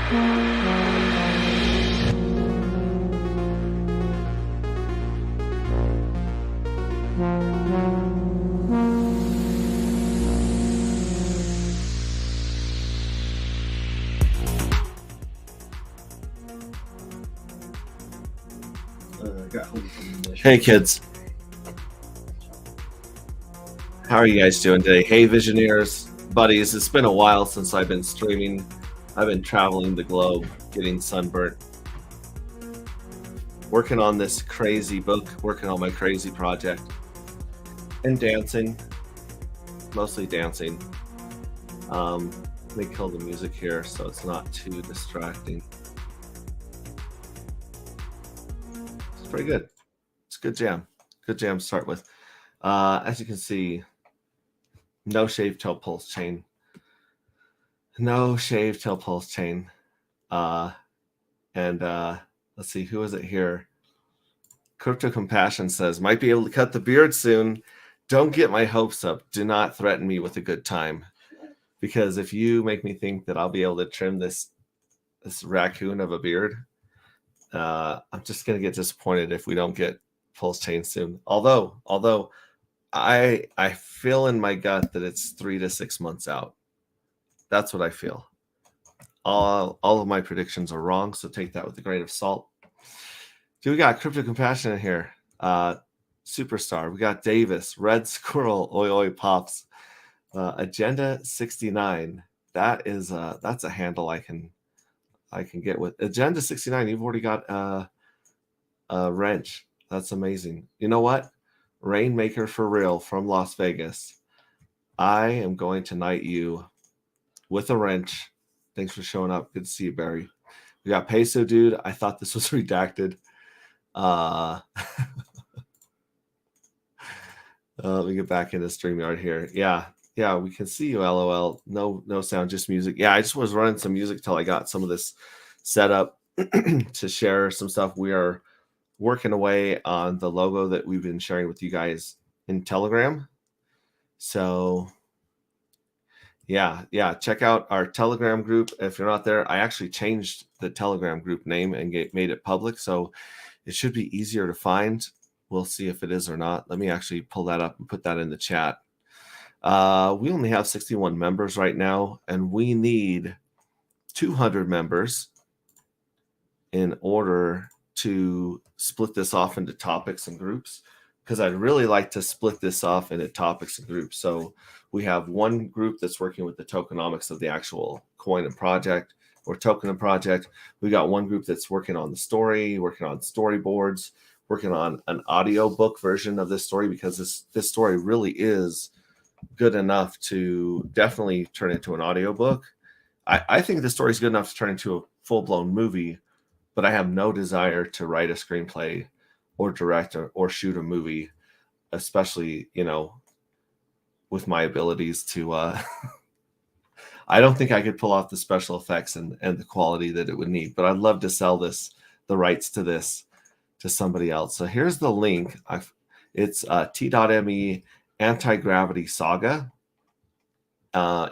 Hey kids, how are you guys doing today? Hey Visioneers, buddies, it's been a while since I've been streaming. I've been traveling the globe, getting sunburnt, working on this crazy book, working on my crazy project, and dancing, mostly dancing. Let me kill the music here so it's not too distracting. It's pretty good. It's a good jam. Good jam to start with. As you can see, no shaved tail pulse chain. No shaved tail pulse chain. And let's see, who is it here? Crypto Compassion says, might be able to cut the beard soon. Don't get my hopes up. Do not threaten me with a good time. Because if you make me think that I'll be able to trim this raccoon of a beard, I'm just going to get disappointed if we don't get pulse chain soon. Although I feel in my gut that it's 3 to 6 months out. That's what I feel. All of my predictions are wrong, so take that with a grain of salt. Do we got Crypto Compassion in here? Superstar. We got Davis, Red Squirrel, Oi Oi Pops, Agenda 69. That's a handle I can get with. Agenda 69. You've already got a wrench. That's amazing. You know what? Rainmaker for real from Las Vegas. I am going to knight you with a wrench. Thanks for showing up. Good to see you, Barry. We got Peso Dude. I thought this was redacted. Let me get back into StreamYard here. Yeah, we can see you, LOL. No sound, just music. Yeah, I just was running some music till I got some of this set up to share some stuff. We are working away on the logo that we've been sharing with you guys in Telegram. So yeah, check out our Telegram group. If you're not there, I actually changed the Telegram group name and made it public, so it should be easier to find. We'll see if it is or not. Let me actually pull that up and put that in the chat. We only have 61 members right now, and we need 200 members in order to split this off into topics and groups, because I'd really like to split this off into topics and groups. So we have one group that's working with the tokenomics of the actual coin and project or token and project. We got one group that's working on the story, working on storyboards, working on an audio book version of this story, because this story really is good enough to definitely turn into an audio book. I think the story is good enough to turn into a full-blown movie, but I have no desire to write a screenplay or direct or shoot a movie, especially, with my abilities to, I don't think I could pull off the special effects and the quality that it would need, but I'd love to sell the rights to this to somebody else. So here's the link. It's t.me Anti-Gravity Saga.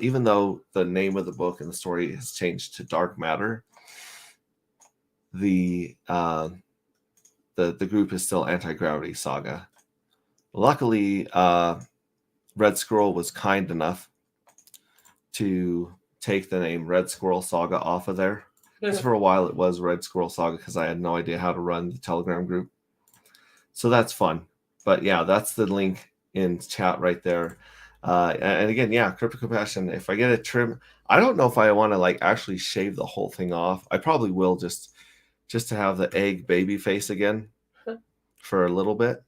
Even though the name of the book and the story has changed to Dark Matter, the group is still Anti-Gravity Saga. Luckily, Red Squirrel was kind enough to take the name Red Squirrel Saga off of there. Because for a while it was Red Squirrel Saga because I had no idea how to run the Telegram group. So that's fun. But yeah, that's the link in chat right there. And again, yeah, Crypto Compassion, if I get a trim, I don't know if I want to actually shave the whole thing off. I probably will just to have the egg baby face again for a little bit.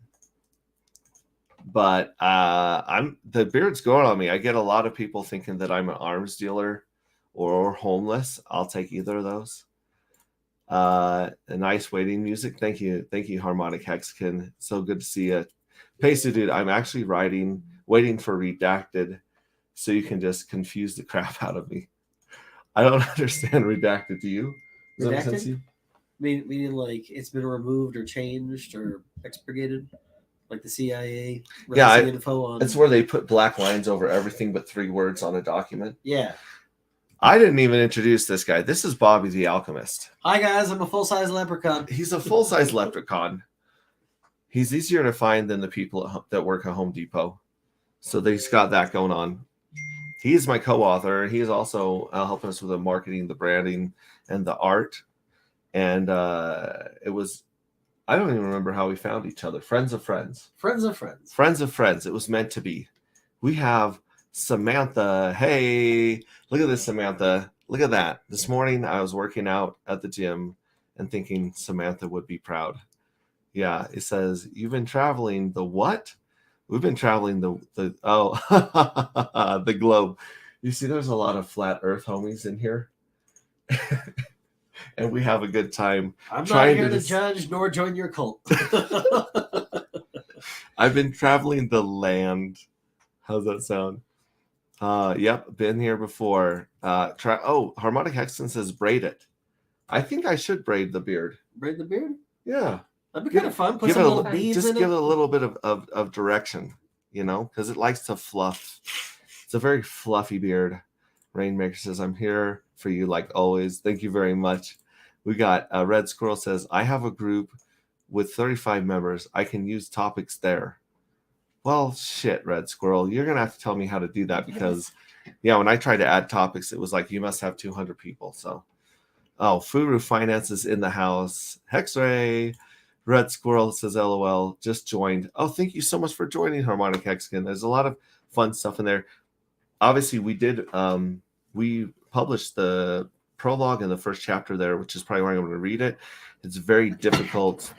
But the beard's going on me. I get a lot of people thinking that I'm an arms dealer or homeless. I'll take either of those. A nice waiting music. Thank you, Harmonic Hexagon. So good to see you. Peso Dude, I'm actually waiting for redacted so you can just confuse the crap out of me. I don't understand redacted. Do you? Does that make sense to you? Meaning like it's been removed or changed or expurgated? Like the CIA info on... It's where they put black lines over everything but 3 words on a document. Yeah. I didn't even introduce this guy. This is Bobby the Alchemist. Hi guys, I'm a full-size leprechaun. He's a full-size leprechaun. He's easier to find than the people that work at Home Depot. So he's got that going on. He is my co-author. He is also helping us with the marketing, the branding, and the art. And it was, I don't even remember how we found each other. Friends of friends. Friends of friends. Friends of friends. It was meant to be. We have Samantha. Hey, look at this, Samantha. Look at that. This morning I was working out at the gym and thinking Samantha would be proud. Yeah, it says, you've been traveling the what? We've been traveling the the globe. You see, there's a lot of flat earth homies in here. And we have a good time. I'm not here to judge nor join your cult. I've been traveling the land. How's that sound? Yep, been here before. Harmonic Hexton says braid it. I think I should braid the beard. Braid the beard? Yeah. That'd be kind of fun. Put some little beads in it. Just give it a little bit of direction, you know, because it likes to fluff. It's a very fluffy beard. Rainmaker says, I'm here for you like always. Thank you very much. We got Red Squirrel says, I have a group with 35 members. I can use topics there. Well, shit, Red Squirrel. You're going to have to tell me how to do that because, yeah, when I tried to add topics, it was like you must have 200 people. So, Furu Finance is in the house. Hexray. Red Squirrel says, LOL, just joined. Oh, thank you so much for joining, Harmonic Hexagon. There's a lot of fun stuff in there. Obviously, we published the prologue and the first chapter there, which is probably where I'm going to read it. It's very difficult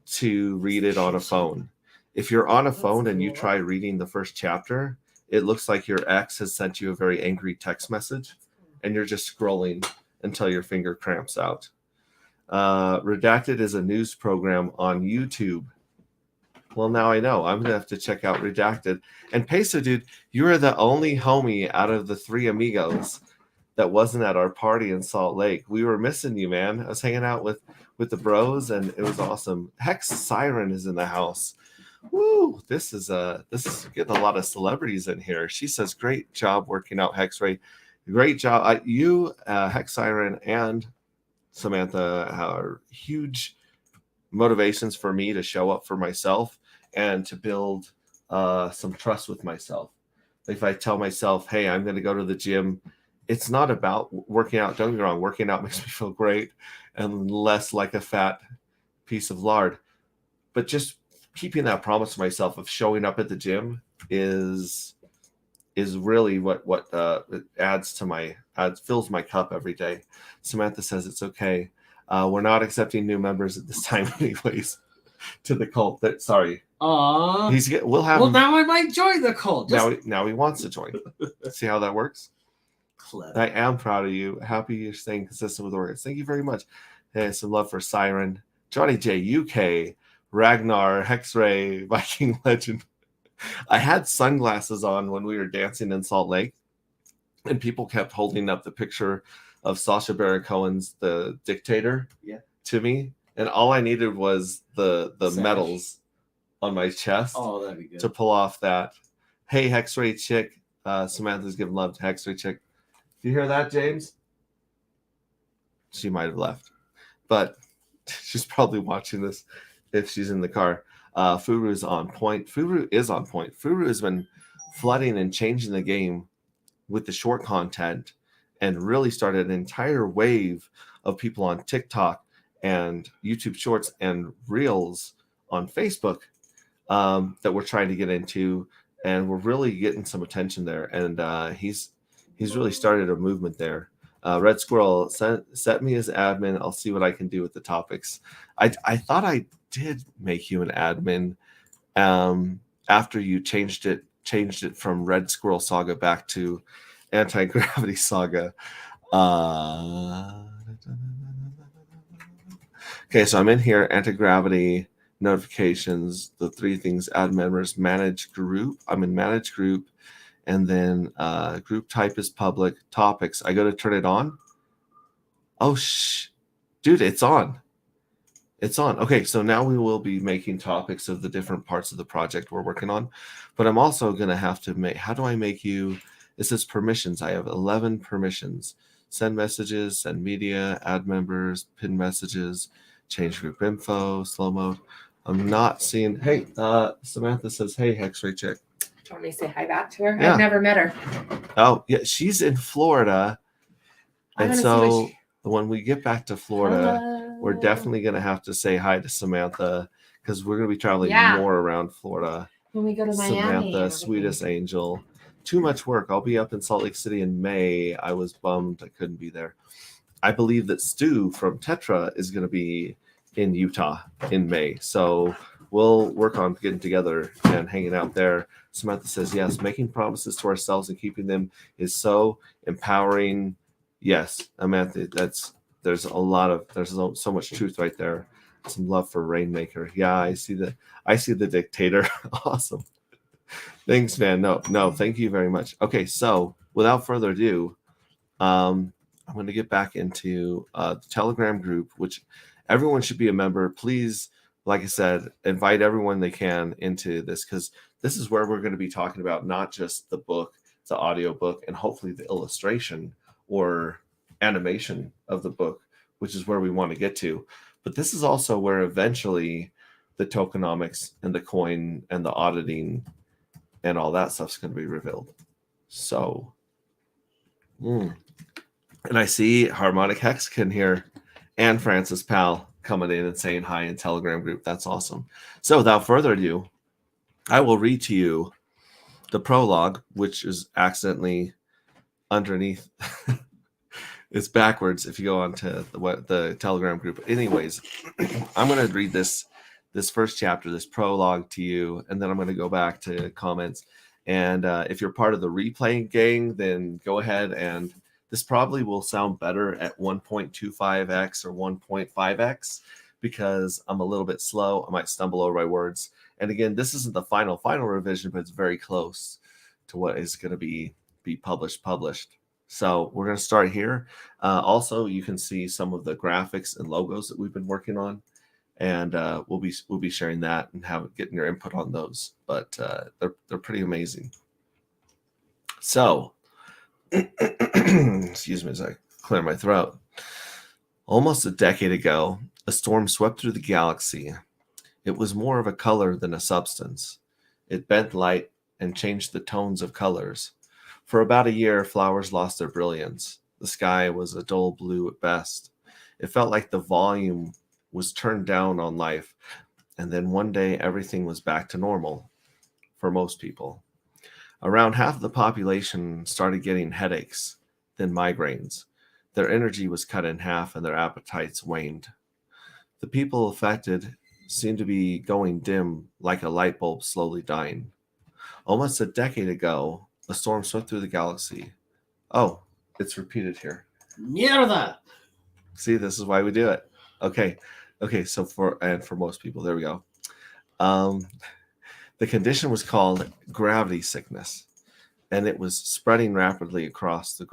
to read it on a phone. If you're on a phone and you try reading the first chapter, it looks like your ex has sent you a very angry text message, and you're just scrolling until your finger cramps out. Redacted is a news program on YouTube. Well, now I know. I'm gonna have to check out Redacted. And Peso, dude, you are the only homie out of the three amigos that wasn't at our party in Salt Lake. We were missing you, man. I was hanging out with the bros, and it was awesome. Hex Siren is in the house. Woo! This is getting a lot of celebrities in here. She says, "Great job working out, Hexray. Great job. You, Hex Siren, and Samantha are huge motivations for me to show up for myself and to build some trust with myself. If I tell myself, hey, I'm going to go to the gym, it's not about working out. Don't get me wrong. Working out makes me feel great and less like a fat piece of lard. But just keeping that promise to myself of showing up at the gym is really what fills my cup every day. Samantha says it's okay. We're not accepting new members at this time, anyways. To the cult. Sorry. Aww. We'll have. Well, now I might join the cult. Now he wants to join. See how that works. Clever. I am proud of you. Happy you're staying consistent with the words. Thank you very much. Hey, some love for Siren, Johnny J, UK, Ragnar, Hexray, Viking Legend. I had sunglasses on when we were dancing in Salt Lake, and people kept holding up the picture of Sacha Baron Cohen's The Dictator to me, and all I needed was the medals on my chest that'd be good. to pull off that. Hey, Hexray Chick. Samantha's giving love to Hexray Chick. Do you hear that, James? She might have left, but she's probably watching this if she's in the car. Furu is on point. Furu is on point. Furu has been flooding and changing the game with the short content and really started an entire wave of people on TikTok and YouTube Shorts and Reels on Facebook that we're trying to get into, and we're really getting some attention there. And he's really started a movement there. Red Squirrel, set me as admin. I'll see what I can do with the topics. I thought I did make you an admin after you changed it from Red Squirrel Saga back to Anti-Gravity Saga. Okay, so I'm in here, Anti-Gravity, notifications, the three things, add members, manage group. I'm in manage group, and then group type is public, topics. I go to turn it on. Oh, dude, it's on. It's on. Okay, so now we will be making topics of the different parts of the project we're working on. But I'm also going to have to make, how do I make you It says permissions. I have 11 permissions. Send messages, send media, add members, pin messages, change group info, slow mode. I'm not seeing. Hey, Samantha says, "Hey, X-ray chick." Do you want me to say hi back to her? Yeah. I've never met her. Oh, yeah, she's in Florida, I'm and gonna see what so she... when we get back to Florida, Hello. we're definitely gonna have to say hi to Samantha because we're gonna be traveling Yeah. more around Florida. When we go to Miami. Samantha, sweetest angel. Too much work. I'll be up in Salt Lake City in May. I was bummed I couldn't be there. I believe that Stu from Tetra is going to be in Utah in May. So we'll work on getting together and hanging out there. Samantha says, yes, making promises to ourselves and keeping them is so empowering. Yes, Samantha, there's so much truth right there. Some love for Rainmaker. Yeah, I see the dictator. Awesome. Thanks, man. No, thank you very much. Okay, so without further ado, I'm going to get back into the Telegram group, which everyone should be a member. Please, like I said, invite everyone they can into this because this is where we're going to be talking about not just the book, the audio book, and hopefully the illustration or animation of the book, which is where we want to get to. But this is also where eventually the tokenomics and the coin and the auditing and all that stuff's going to be revealed. So, and I see Harmonic Hexagon here and Francis Powell coming in and saying hi in Telegram group. That's awesome. So without further ado, I will read to you the prologue, which is accidentally underneath. It's backwards if you go onto the Telegram group. Anyways, I'm going to read this first chapter, this prologue to you, and then I'm going to go back to comments. And if you're part of the replay gang, then go ahead, and this probably will sound better at 1.25x or 1.5x because I'm a little bit slow. I might stumble over my words. And again, this isn't the final revision, but it's very close to what is going to be published. So we're going to start here. Also, you can see some of the graphics and logos that we've been working on, and we'll be sharing that and getting your input on those. But they're pretty amazing. So, excuse me as I clear my throat. Almost a decade ago, a storm swept through the galaxy. It was more of a color than a substance. It bent light and changed the tones of colors. For about a year, flowers lost their brilliance. The sky was a dull blue at best. It felt like the volume was turned down on life, and then one day everything was back to normal for most people. Around half of the population started getting headaches, then migraines. Their energy was cut in half and their appetites waned. The people affected seemed to be going dim like a light bulb slowly dying. Almost a decade ago, a storm swept through the galaxy. Oh, it's repeated here. Mierda! See, this is why we do it. Okay, so for most people, there we go. The condition was called gravity sickness, and it was spreading rapidly across the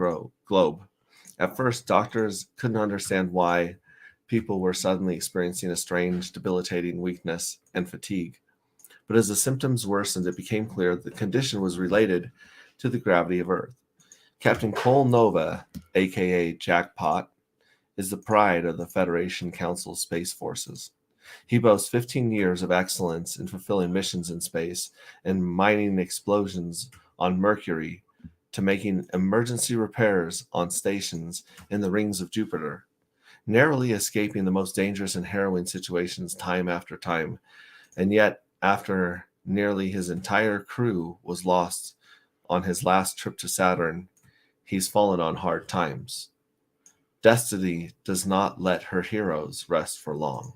globe. At first, doctors couldn't understand why people were suddenly experiencing a strange, debilitating weakness and fatigue. But as the symptoms worsened, it became clear the condition was related to the gravity of Earth. Captain Cole Nova, aka Jackpot, is the pride of the Federation Council Space Forces. He boasts 15 years of excellence in fulfilling missions in space and mining explosions on Mercury to making emergency repairs on stations in the rings of Jupiter, narrowly escaping the most dangerous and harrowing situations time after time. And yet, after nearly his entire crew was lost on his last trip to Saturn, he's fallen on hard times. Destiny does not let her heroes rest for long.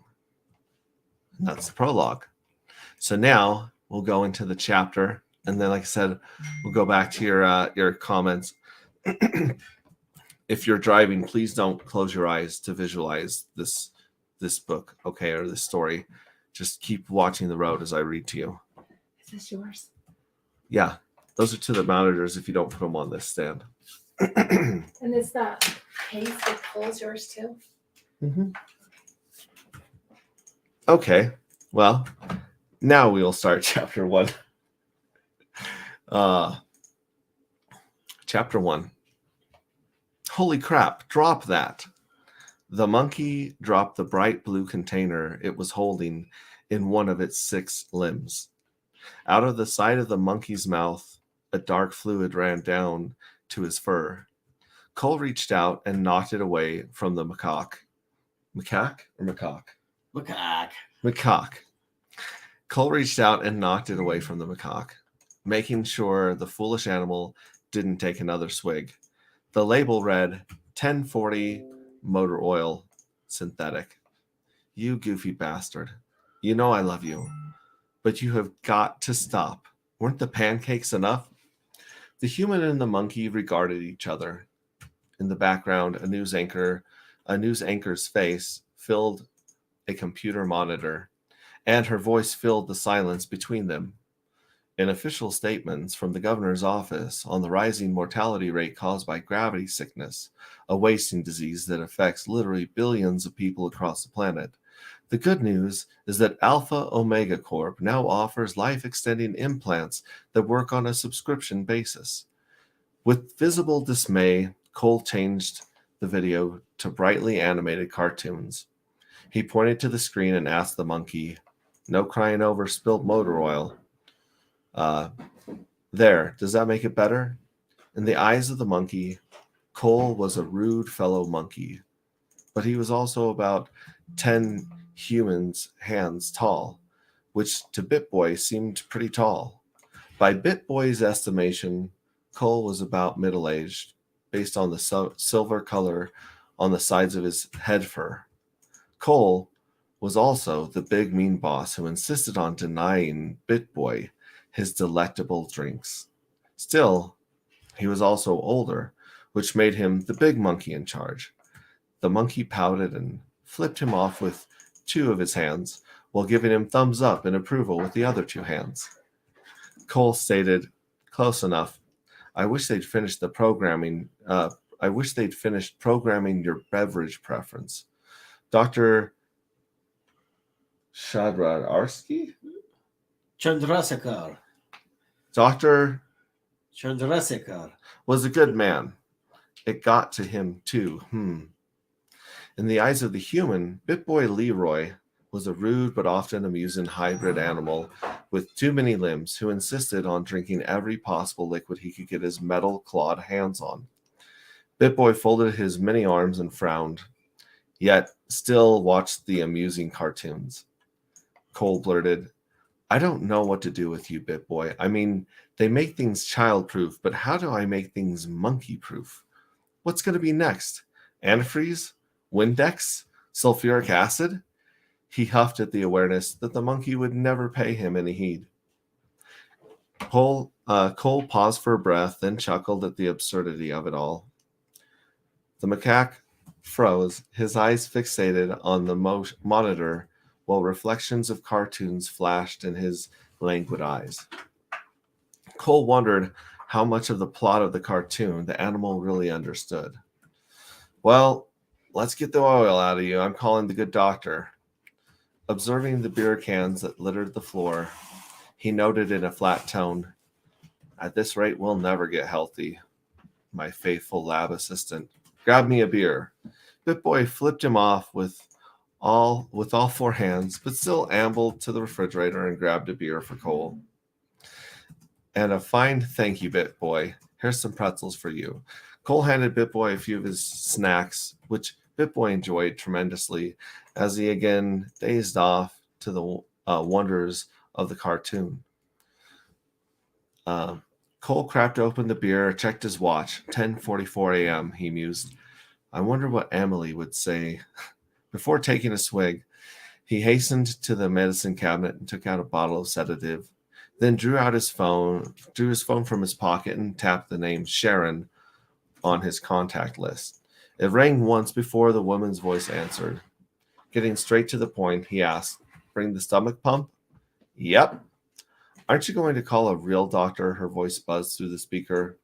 And that's the prologue. So now we'll go into the chapter, and then, like I said, we'll go back to your comments. If you're driving, please don't close your eyes to visualize this book, okay, or this story. Just keep watching the road as I read to you. Is this yours? Yeah, those are to the monitors if you don't put them on this stand. And is that case that pulls yours too? Mm-hmm. Okay, well, now we will start chapter 1. Chapter 1. Holy crap, drop that. The monkey dropped the bright blue container it was holding in one of its 6 limbs. Out of the side of the monkey's mouth, a dark fluid ran down to his fur. Cole reached out and knocked it away from the macaque. Macaque or macaque? Macaque. Macaque. Cole reached out and knocked it away from the macaque, making sure the foolish animal didn't take another swig. The label read 1040 motor oil synthetic. You goofy bastard. You know I love you. But you have got to stop. Weren't the pancakes enough? The human and the monkey regarded each other. In the background, a news anchor's face filled a computer monitor, and her voice filled the silence between them. In official statements from the governor's office on the rising mortality rate caused by gravity sickness, a wasting disease that affects literally billions of people across the planet, the good news is that Alpha Omega Corp now offers life-extending implants that work on a subscription basis. With visible dismay, Cole changed the video to brightly animated cartoons. He pointed to the screen and asked the monkey, "No crying over spilled motor oil." There, does that make it better? In the eyes of the monkey, Cole was a rude fellow monkey, but he was also about 10 humans' hands tall, which to BitBoy seemed pretty tall. By BitBoy's estimation, Cole was about middle-aged, based on the silver color on the sides of his head fur. Cole was also the big mean boss who insisted on denying BitBoy his delectable drinks. Still, he was also older, which made him the big monkey in charge. The monkey pouted and flipped him off with 2 of his hands, while giving him thumbs up in approval with the other 2 hands. Cole stated, "Close enough. I wish they'd finished programming your beverage preference." Dr. Shadrarsky? Chandrasekhar. Dr. Chandrasekhar. was a good man. It got to him too. In the eyes of the human, BitBoy Leroy was a rude but often amusing hybrid animal with too many limbs who insisted on drinking every possible liquid he could get his metal clawed hands on. BitBoy folded his many arms and frowned, yet still watched the amusing cartoons. Cole blurted, "I don't know what to do with you, BitBoy. I mean, they make things child-proof, but how do I make things monkey-proof? What's going to be next? Antifreeze? Windex? Sulfuric acid?" He huffed at the awareness that the monkey would never pay him any heed. Cole paused for a breath, then chuckled at the absurdity of it all. The macaque froze, his eyes fixated on the monitor while reflections of cartoons flashed in his languid eyes. Cole wondered how much of the plot of the cartoon the animal really understood. "Well, let's get the oil out of you. I'm calling the good doctor." Observing the beer cans that littered the floor, he noted in a flat tone, "At this rate, we'll never get healthy. My faithful lab assistant. Grab me a beer." BitBoy flipped him off with all 4 hands, but still ambled to the refrigerator and grabbed a beer for Cole. "And a fine thank you, BitBoy. Here's some pretzels for you." Cole handed BitBoy a few of his snacks, which BitBoy enjoyed tremendously as he again dazed off to the wonders of the cartoon. Cole cracked open the beer, checked his watch. 10:44 a.m., he mused. I wonder what Emily would say. Before taking a swig, he hastened to the medicine cabinet and took out a bottle of sedative, then drew his phone from his pocket and tapped the name Sharon on his contact list. It rang once before the woman's voice answered. Getting straight to the point, he asked, "Bring the stomach pump?" "Yep." "Aren't you going to call a real doctor?" Her voice buzzed through the speaker.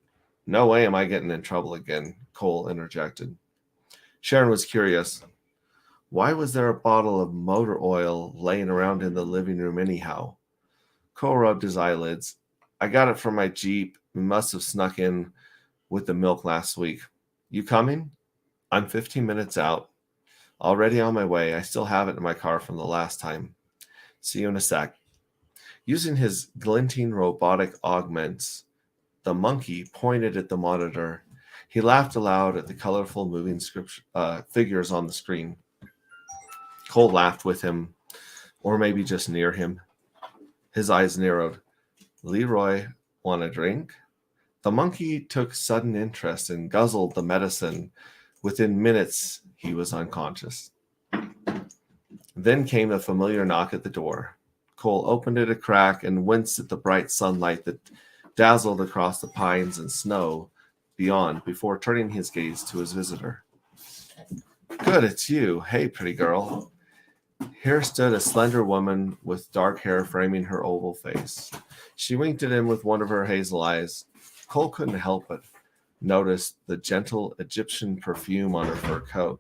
"No way am I getting in trouble again," Cole interjected. Sharon was curious. Why was there a bottle of motor oil laying around in the living room anyhow? Cole rubbed his eyelids. "I got it from my Jeep. We must have snuck in with the milk last week. You coming? I'm 15 minutes out. Already on my way. I still have it in my car from the last time. See you in a sec. Using his glinting robotic augments, the monkey pointed at the monitor. He laughed aloud at the colorful moving figures on the screen. Cole laughed with him, or maybe just near him. His eyes narrowed. Leroy, want a drink? The monkey took sudden interest and guzzled the medicine. Within minutes, he was unconscious. Then came a familiar knock at the door. Cole opened it a crack and winced at the bright sunlight that dazzled across the pines and snow beyond before turning his gaze to his visitor. Good, it's you. Hey, pretty girl. Here stood a slender woman with dark hair framing her oval face. She winked at him with one of her hazel eyes. Cole couldn't help but notice the gentle Egyptian perfume on her fur coat.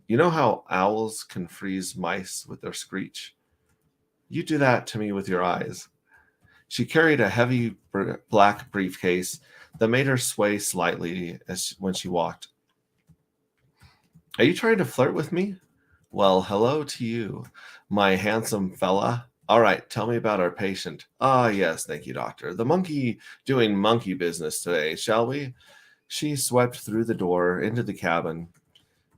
You know how owls can freeze mice with their screech? You do that to me with your eyes. She carried a heavy black briefcase that made her sway slightly when she walked. Are you trying to flirt with me? Well, hello to you, my handsome fella. All right, tell me about our patient. Ah, yes, thank you, doctor. The monkey doing monkey business today, shall we? She swept through the door into the cabin.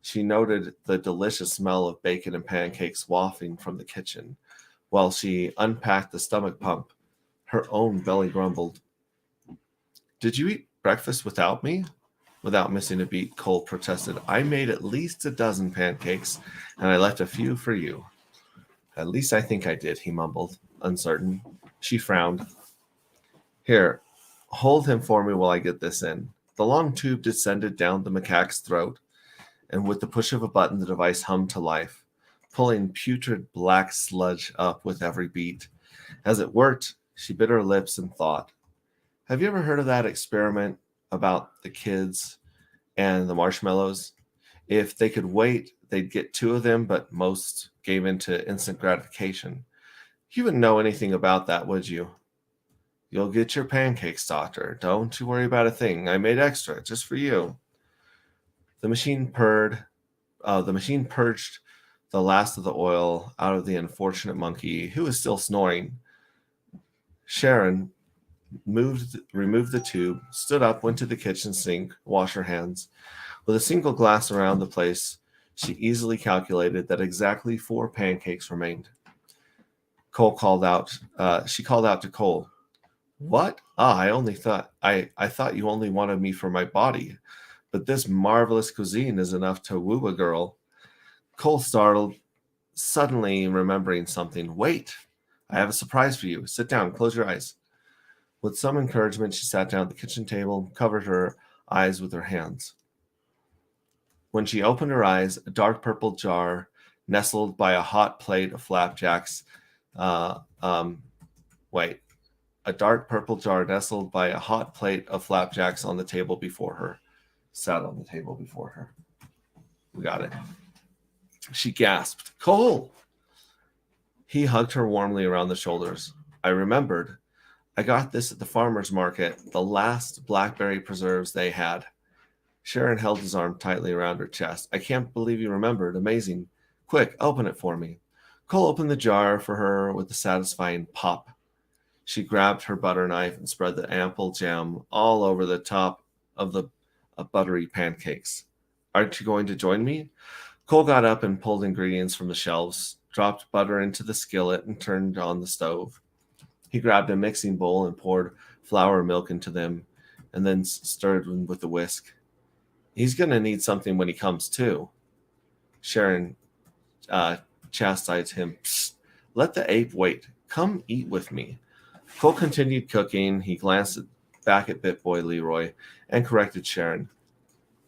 She noted the delicious smell of bacon and pancakes wafting from the kitchen. While she unpacked the stomach pump, her own belly grumbled. Did you eat breakfast without me? Without missing a beat, Cole protested. I made at least a dozen pancakes, and I left a few for you. At least I think I did, he mumbled, uncertain. She frowned. Here, hold him for me while I get this in. The long tube descended down the macaque's throat, and with the push of a button, the device hummed to life, pulling putrid black sludge up with every beat. As it worked, she bit her lips and thought, have you ever heard of that experiment about the kids and the marshmallows? If they could wait, they'd get 2 of them, but most gave in to instant gratification. You wouldn't know anything about that, would you? You'll get your pancakes, doctor. Don't you worry about a thing. I made extra just for you. The machine purred. The machine purged the last of the oil out of the unfortunate monkey, who was still snoring. Sharon removed the tube, stood up, went to the kitchen sink, washed her hands. With a single glass around the place, she easily calculated that exactly 4 pancakes remained. She called out to Cole. What? I thought you only wanted me for my body, but this marvelous cuisine is enough to woo a girl. Cole startled, suddenly remembering something. Wait, I have a surprise for you. Sit down, close your eyes. With some encouragement, she sat down at the kitchen table, covered her eyes with her hands. When she opened her eyes, a dark purple jar nestled by a hot plate of flapjacks. A dark purple jar nestled by a hot plate of flapjacks on the table before her. Sat on the table before her. We got it. She gasped, Cole! He hugged her warmly around the shoulders. I remembered. I got this at the farmer's market, the last blackberry preserves they had. Sharon held his arm tightly around her chest. I can't believe you remembered. Amazing. Quick, open it for me. Cole opened the jar for her with a satisfying pop. She grabbed her butter knife and spread the ample jam all over the top of the buttery pancakes. Aren't you going to join me? Cole got up and pulled ingredients from the shelves, dropped butter into the skillet, and turned on the stove. He grabbed a mixing bowl and poured flour and milk into them, and then stirred them with a whisk. He's going to need something when he comes to. Sharon chastised him. Psst, let the ape wait. Come eat with me. Cole continued cooking. He glanced back at Bit Boy Leroy and corrected Sharon.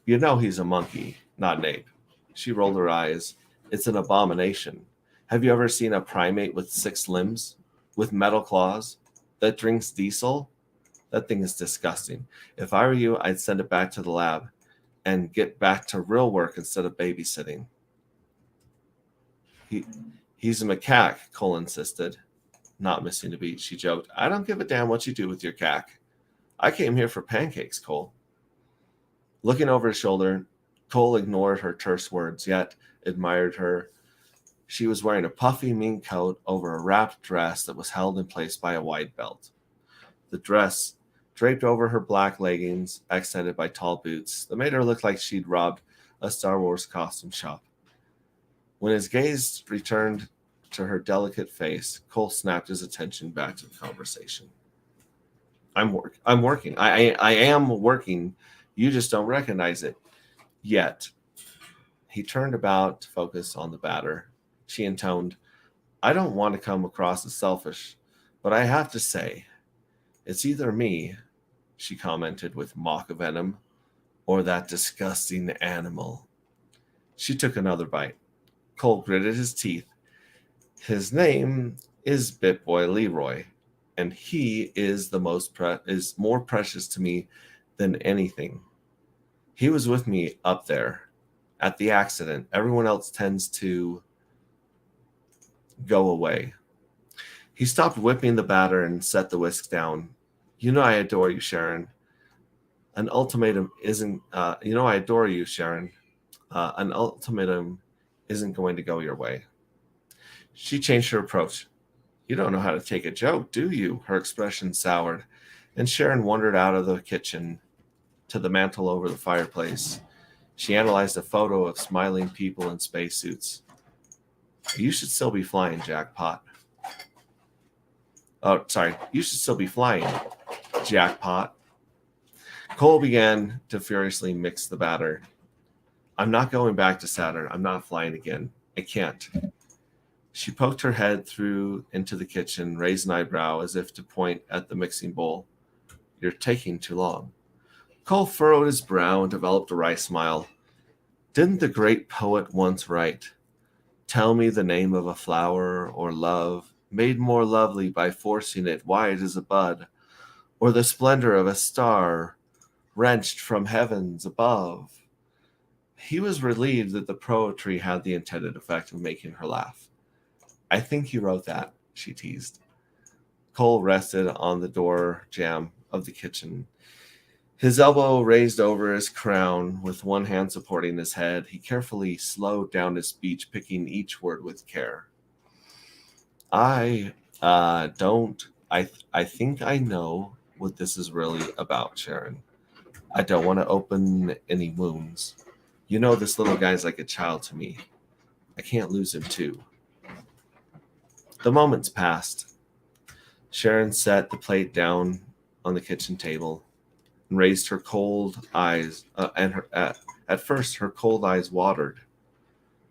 You know he's a monkey, not an ape. She rolled her eyes. It's an abomination. Have you ever seen a primate with 6 limbs? With metal claws? That drinks diesel? That thing is disgusting. If I were you, I'd send it back to the lab and get back to real work instead of babysitting. He's a macaque, Cole insisted. Not missing a beat, she joked. I don't give a damn what you do with your cack. I came here for pancakes, Cole. Looking over his shoulder, Cole ignored her terse words, yet admired her. She was wearing a puffy mink coat over a wrapped dress that was held in place by a wide belt. The dress, draped over her black leggings, accented by tall boots, that made her look like she'd robbed a Star Wars costume shop. When his gaze returned to her delicate face, Cole snapped his attention back to the conversation. I'm working. I am working. You just don't recognize it yet. He turned about to focus on the batter. She intoned, I don't want to come across as selfish, but I have to say, it's either me, she commented with mock venom, or that disgusting animal. She took another bite. Cole gritted his teeth. His name is Bitboy Leroy, and he is is more precious to me than anything. He was with me up there at the accident. Everyone else tends to go away. He stopped whipping the batter and set the whisk down. You know I adore you, Sharon. An ultimatum isn't. I adore you, Sharon. An ultimatum isn't going to go your way. She changed her approach. You don't know how to take a joke, do you? Her expression soured, and Sharon wandered out of the kitchen to the mantel over the fireplace. She analyzed a photo of smiling people in spacesuits. You should still be flying, jackpot. Oh, sorry. You should still be flying, jackpot. Cole began to furiously mix the batter. I'm not going back to Saturn. I'm not flying again. I can't. She poked her head through into the kitchen, raised an eyebrow as if to point at the mixing bowl. You're taking too long. Cole furrowed his brow and developed a wry smile. Didn't the great poet once write, tell me the name of a flower or love, made more lovely by forcing it wide as a bud, or the splendor of a star, wrenched from heavens above. He was relieved that the poetry had the intended effect of making her laugh. I think he wrote that, she teased. Cole rested on the door jamb of the kitchen. His elbow raised over his crown, with one hand supporting his head. He carefully slowed down his speech, picking each word with care. I think I know what this is really about, Sharon. I don't want to open any wounds. You know this little guy's like a child to me. I can't lose him too. The moments passed. Sharon set the plate down on the kitchen table and raised her cold eyes, at first her cold eyes watered.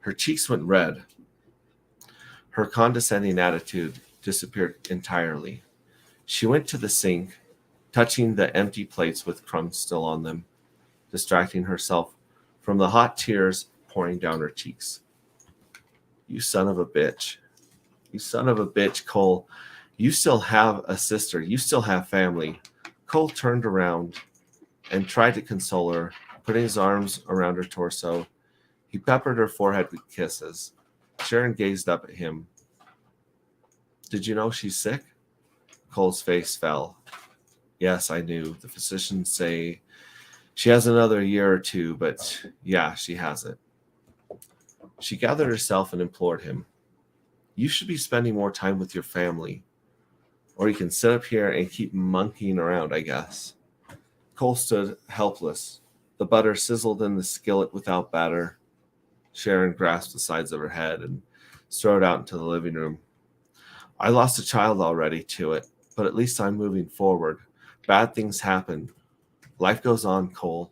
Her cheeks went red. Her condescending attitude disappeared entirely. She went to the sink, touching the empty plates with crumbs still on them, distracting herself from the hot tears pouring down her cheeks. You son of a bitch. You son of a bitch, Cole. You still have a sister. You still have family. Cole turned around and tried to console her, putting his arms around her torso. He peppered her forehead with kisses. Sharon gazed up at him. Did you know she's sick? Cole's face fell. Yes, I knew. The physicians say she has another year or two, but yeah, she has it. She gathered herself and implored him. You should be spending more time with your family. Or you can sit up here and keep monkeying around, I guess. Cole stood helpless. The butter sizzled in the skillet without batter. Sharon grasped the sides of her head and strode out into the living room. I lost a child already to it, but at least I'm moving forward. Bad things happen. Life goes on, Cole.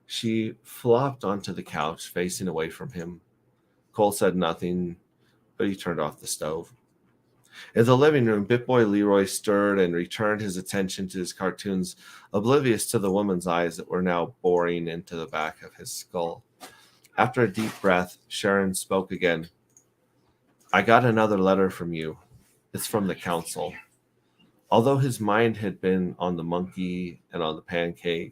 She flopped onto the couch, facing away from him. Cole said nothing, but he turned off the stove. In the living room, Bitboy Leroy stirred and returned his attention to his cartoons, oblivious to the woman's eyes that were now boring into the back of his skull. After a deep breath, Sharon spoke again. I got another letter from you. It's from the council. Although his mind had been on the monkey and on the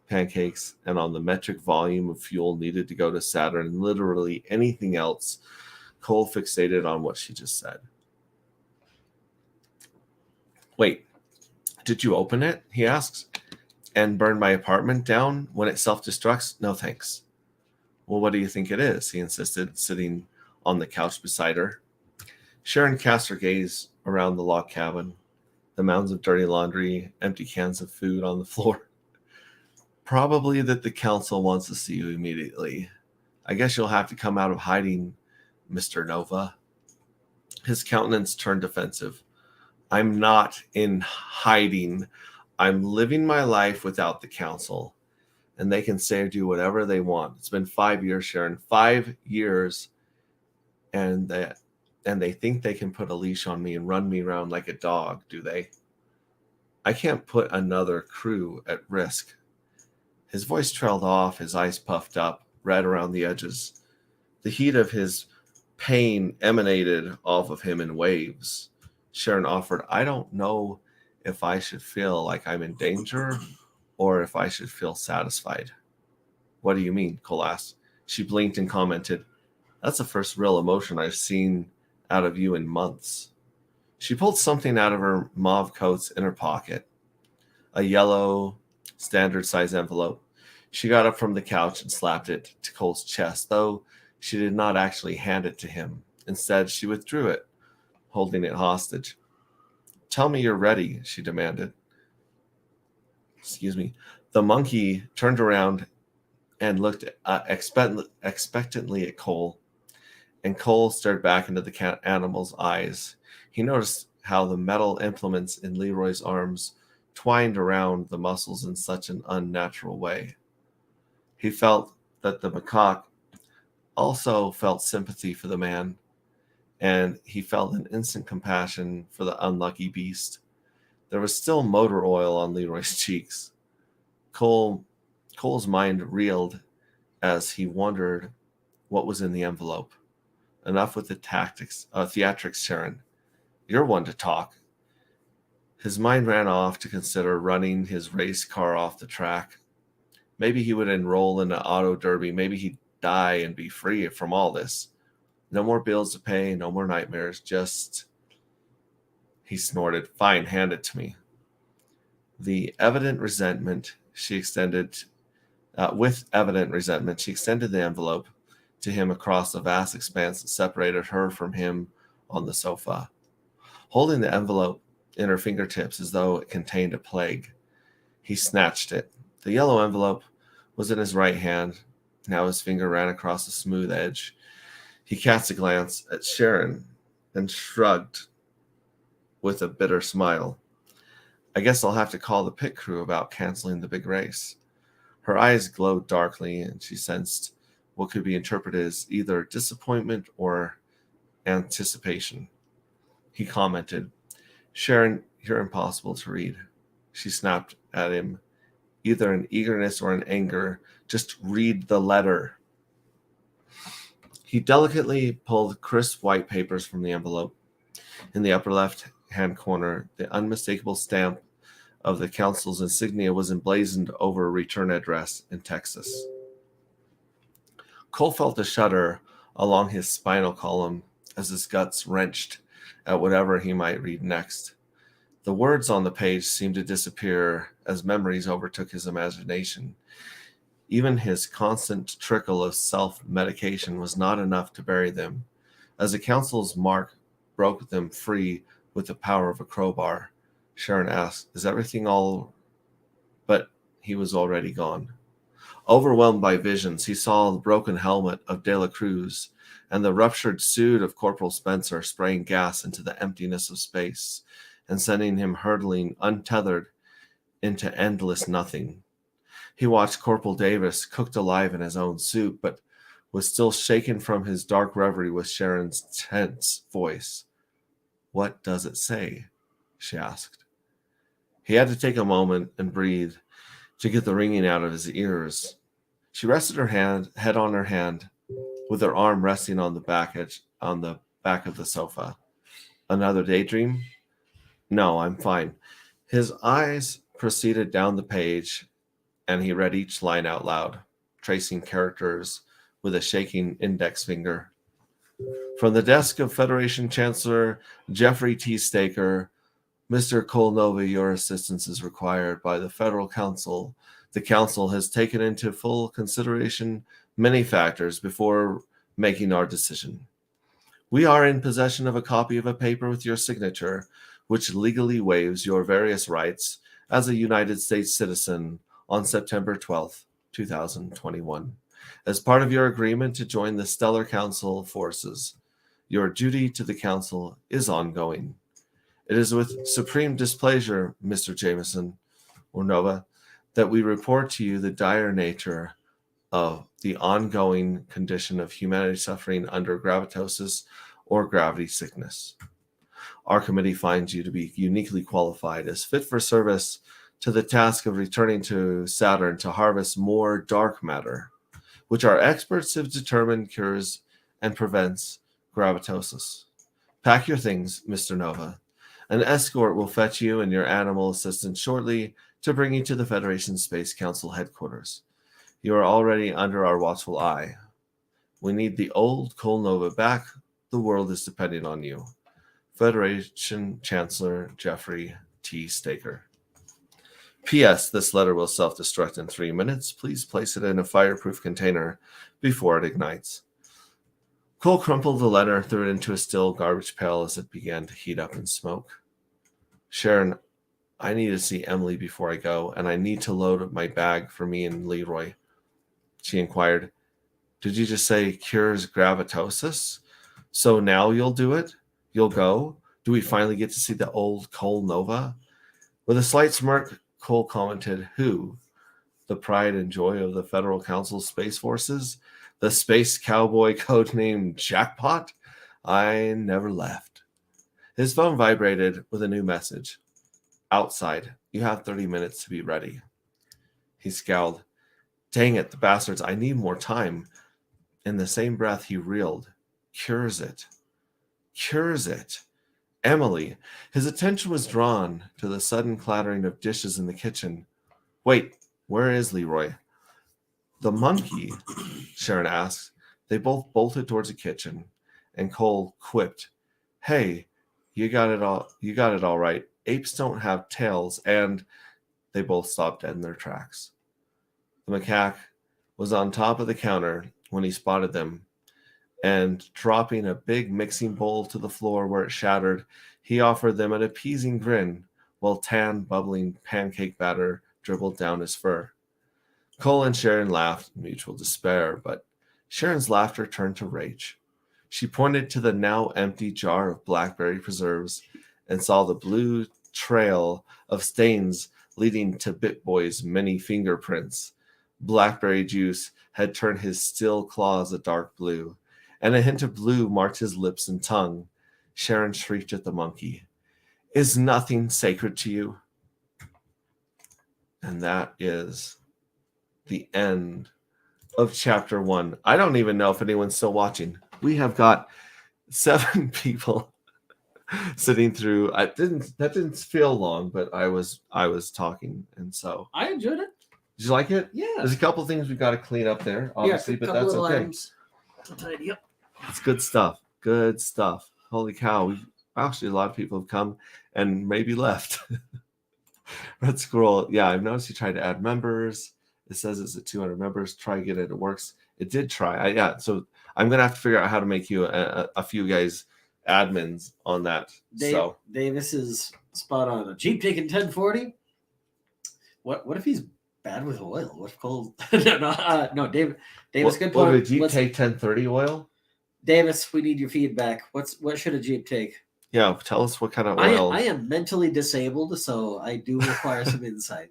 pancakes and on the metric volume of fuel needed to go to Saturn and literally anything else, Cole fixated on what she just said. Wait, did you open it? He asks. and burn my apartment down when it self-destructs? No thanks. Well, what do you think it is? He insisted, sitting on the couch beside her. Sharon cast her gaze around the log cabin, the mounds of dirty laundry, empty cans of food on the floor. Probably that the council wants to see you immediately. I guess you'll have to come out of hiding, Mr. Nova. His countenance turned defensive. I'm not in hiding. I'm living my life without the council. And they can say or do whatever they want. It's been 5 years, Sharon. 5 years. And they think they can put a leash on me and run me around like a dog, do they? I can't put another crew at risk. His voice trailed off, his eyes puffed up, red around the edges. The heat of his pain emanated off of him in waves. Sharon offered, I don't know if I should feel like I'm in danger or if I should feel satisfied. What do you mean? Cole asked. She blinked and commented, that's the first real emotion I've seen out of you in months. She pulled something out of her mauve coat's inner pocket, a yellow, standard-size envelope. She got up from the couch and slapped it to Cole's chest, though she did not actually hand it to him. Instead, she withdrew it, holding it hostage. Tell me you're ready, she demanded. Excuse me. The monkey turned around and looked expectantly at Cole, and Cole stared back into the animal's eyes. He noticed how the metal implements in Leroy's arms twined around the muscles in such an unnatural way. He felt that the macaque also felt sympathy for the man, and he felt an instant compassion for the unlucky beast. There was still motor oil on Leroy's cheeks. Cole's mind reeled as he wondered what was in the envelope. Enough with the theatrics, Sharon. You're one to talk. His mind ran off to consider running his race car off the track. Maybe he would enroll in an auto derby. Maybe he'd die and be free from all this. No more bills to pay, no more nightmares, just... He snorted. Fine, hand it to me. With evident resentment, she extended the envelope to him across the vast expanse that separated her from him on the sofa. Holding the envelope in her fingertips as though it contained a plague, he snatched it. The yellow envelope was in his right hand. Now his finger ran across the smooth edge. He cast a glance at Sharon and shrugged with a bitter smile. I guess I'll have to call the pit crew about canceling the big race. Her eyes glowed darkly, and she sensed what could be interpreted as either disappointment or anticipation. He commented, Sharon, you're impossible to read. She snapped at him, either in eagerness or in anger. Just read the letter. He delicately pulled crisp white papers from the envelope. In the upper left-hand corner, the unmistakable stamp of the council's insignia was emblazoned over a return address in Texas. Cole felt a shudder along his spinal column as his guts wrenched at whatever he might read next. The words on the page seemed to disappear as memories overtook his imagination. Even his constant trickle of self-medication was not enough to bury them. As the council's mark broke them free with the power of a crowbar, Sharon asked, is everything all... But he was already gone. Overwhelmed by visions, he saw the broken helmet of De La Cruz and the ruptured suit of Corporal Spencer spraying gas into the emptiness of space and sending him hurtling untethered into endless nothing. He watched Corporal Davis cooked alive in his own suit, but was still shaken from his dark reverie with Sharon's tense voice. What does it say? She asked. He had to take a moment and breathe to get the ringing out of his ears. She rested her head on her hand, with her arm resting on the back of the sofa. Another daydream? No, I'm fine. His eyes proceeded down the page, and he read each line out loud, tracing characters with a shaking index finger. From the desk of Federation Chancellor Jeffrey T. Staker, Mr. Colnova, your assistance is required by the Federal Council. The Council has taken into full consideration many factors before making our decision. We are in possession of a copy of a paper with your signature, which legally waives your various rights as a United States citizen on September 12th, 2021. As part of your agreement to join the Stellar Council forces, your duty to the Council is ongoing. It is with supreme displeasure, Mr. Jameson, or Nova, that we report to you the dire nature of the ongoing condition of humanity suffering under gravitosis or gravity sickness. Our committee finds you to be uniquely qualified as fit for service to the task of returning to Saturn to harvest more dark matter, which our experts have determined cures and prevents gravitosis. Pack your things, Mr. Nova. An escort will fetch you and your animal assistant shortly to bring you to the Federation Space Council headquarters. You are already under our watchful eye. We need the old Colnova back. The world is depending on you. Federation Chancellor Jeffrey T. Staker. P.S. This letter will self-destruct in 3 minutes. Please place it in a fireproof container before it ignites. Cole crumpled the letter, threw it into a still garbage pail as it began to heat up and smoke. Sharon, I need to see Emily before I go, and I need to load up my bag for me and Leroy. She inquired, did you just say cures gravitosis? So now you'll do it? You'll go? Do we finally get to see the old Cole Nova? With a slight smirk, Cole commented, who? The pride and joy of the Federal Council Space Forces? The space cowboy codenamed Jackpot? I never left. His phone vibrated with a new message. Outside, you have 30 minutes to be ready. He scowled. Dang it, the bastards, I need more time. In the same breath, he reeled. Cures it. Cures it. Emily. His attention was drawn to the sudden clattering of dishes in the kitchen. Wait, where is Leroy? The monkey, Sharon asked. They both bolted towards the kitchen, and Cole quipped, hey, you got it all right. Apes don't have tails, and they both stopped dead in their tracks. The macaque was on top of the counter when he spotted them, and dropping a big mixing bowl to the floor where it shattered, he offered them an appeasing grin while tan, bubbling pancake batter dribbled down his fur. Cole and Sharon laughed in mutual despair, but Sharon's laughter turned to rage. She pointed to the now empty jar of blackberry preserves and saw the blue trail of stains leading to BitBoy's many fingerprints. Blackberry juice had turned his still claws a dark blue, and a hint of blue marked his lips and tongue. Sharon shrieked at the monkey. Is nothing sacred to you? And that is the end of chapter 1. I don't even know if anyone's still watching. We have got 7 people sitting through. That didn't feel long, but I was talking, and so I enjoyed it. did you like it? Yeah. There's a couple things we got to clean up there, obviously, but that's okay. Items. I'll tidy up. It's good stuff. Good stuff. Holy cow! Actually, a lot of people have come and maybe left. Red Squirrel. Yeah, I've noticed you tried to add members. It says it's at 200 members. Try get it. It works. It did try. So I'm gonna have to figure out how to make you a few guys admins on that. Davis is spot on. A Jeep taking 1040. What if he's bad with oil? What if Cole? no, Davis. Good point. What did a Jeep take 1030 oil? Davis, we need your feedback. What should a Jeep take? Yeah, tell us what kind of oil. I am mentally disabled, so I do require some insight.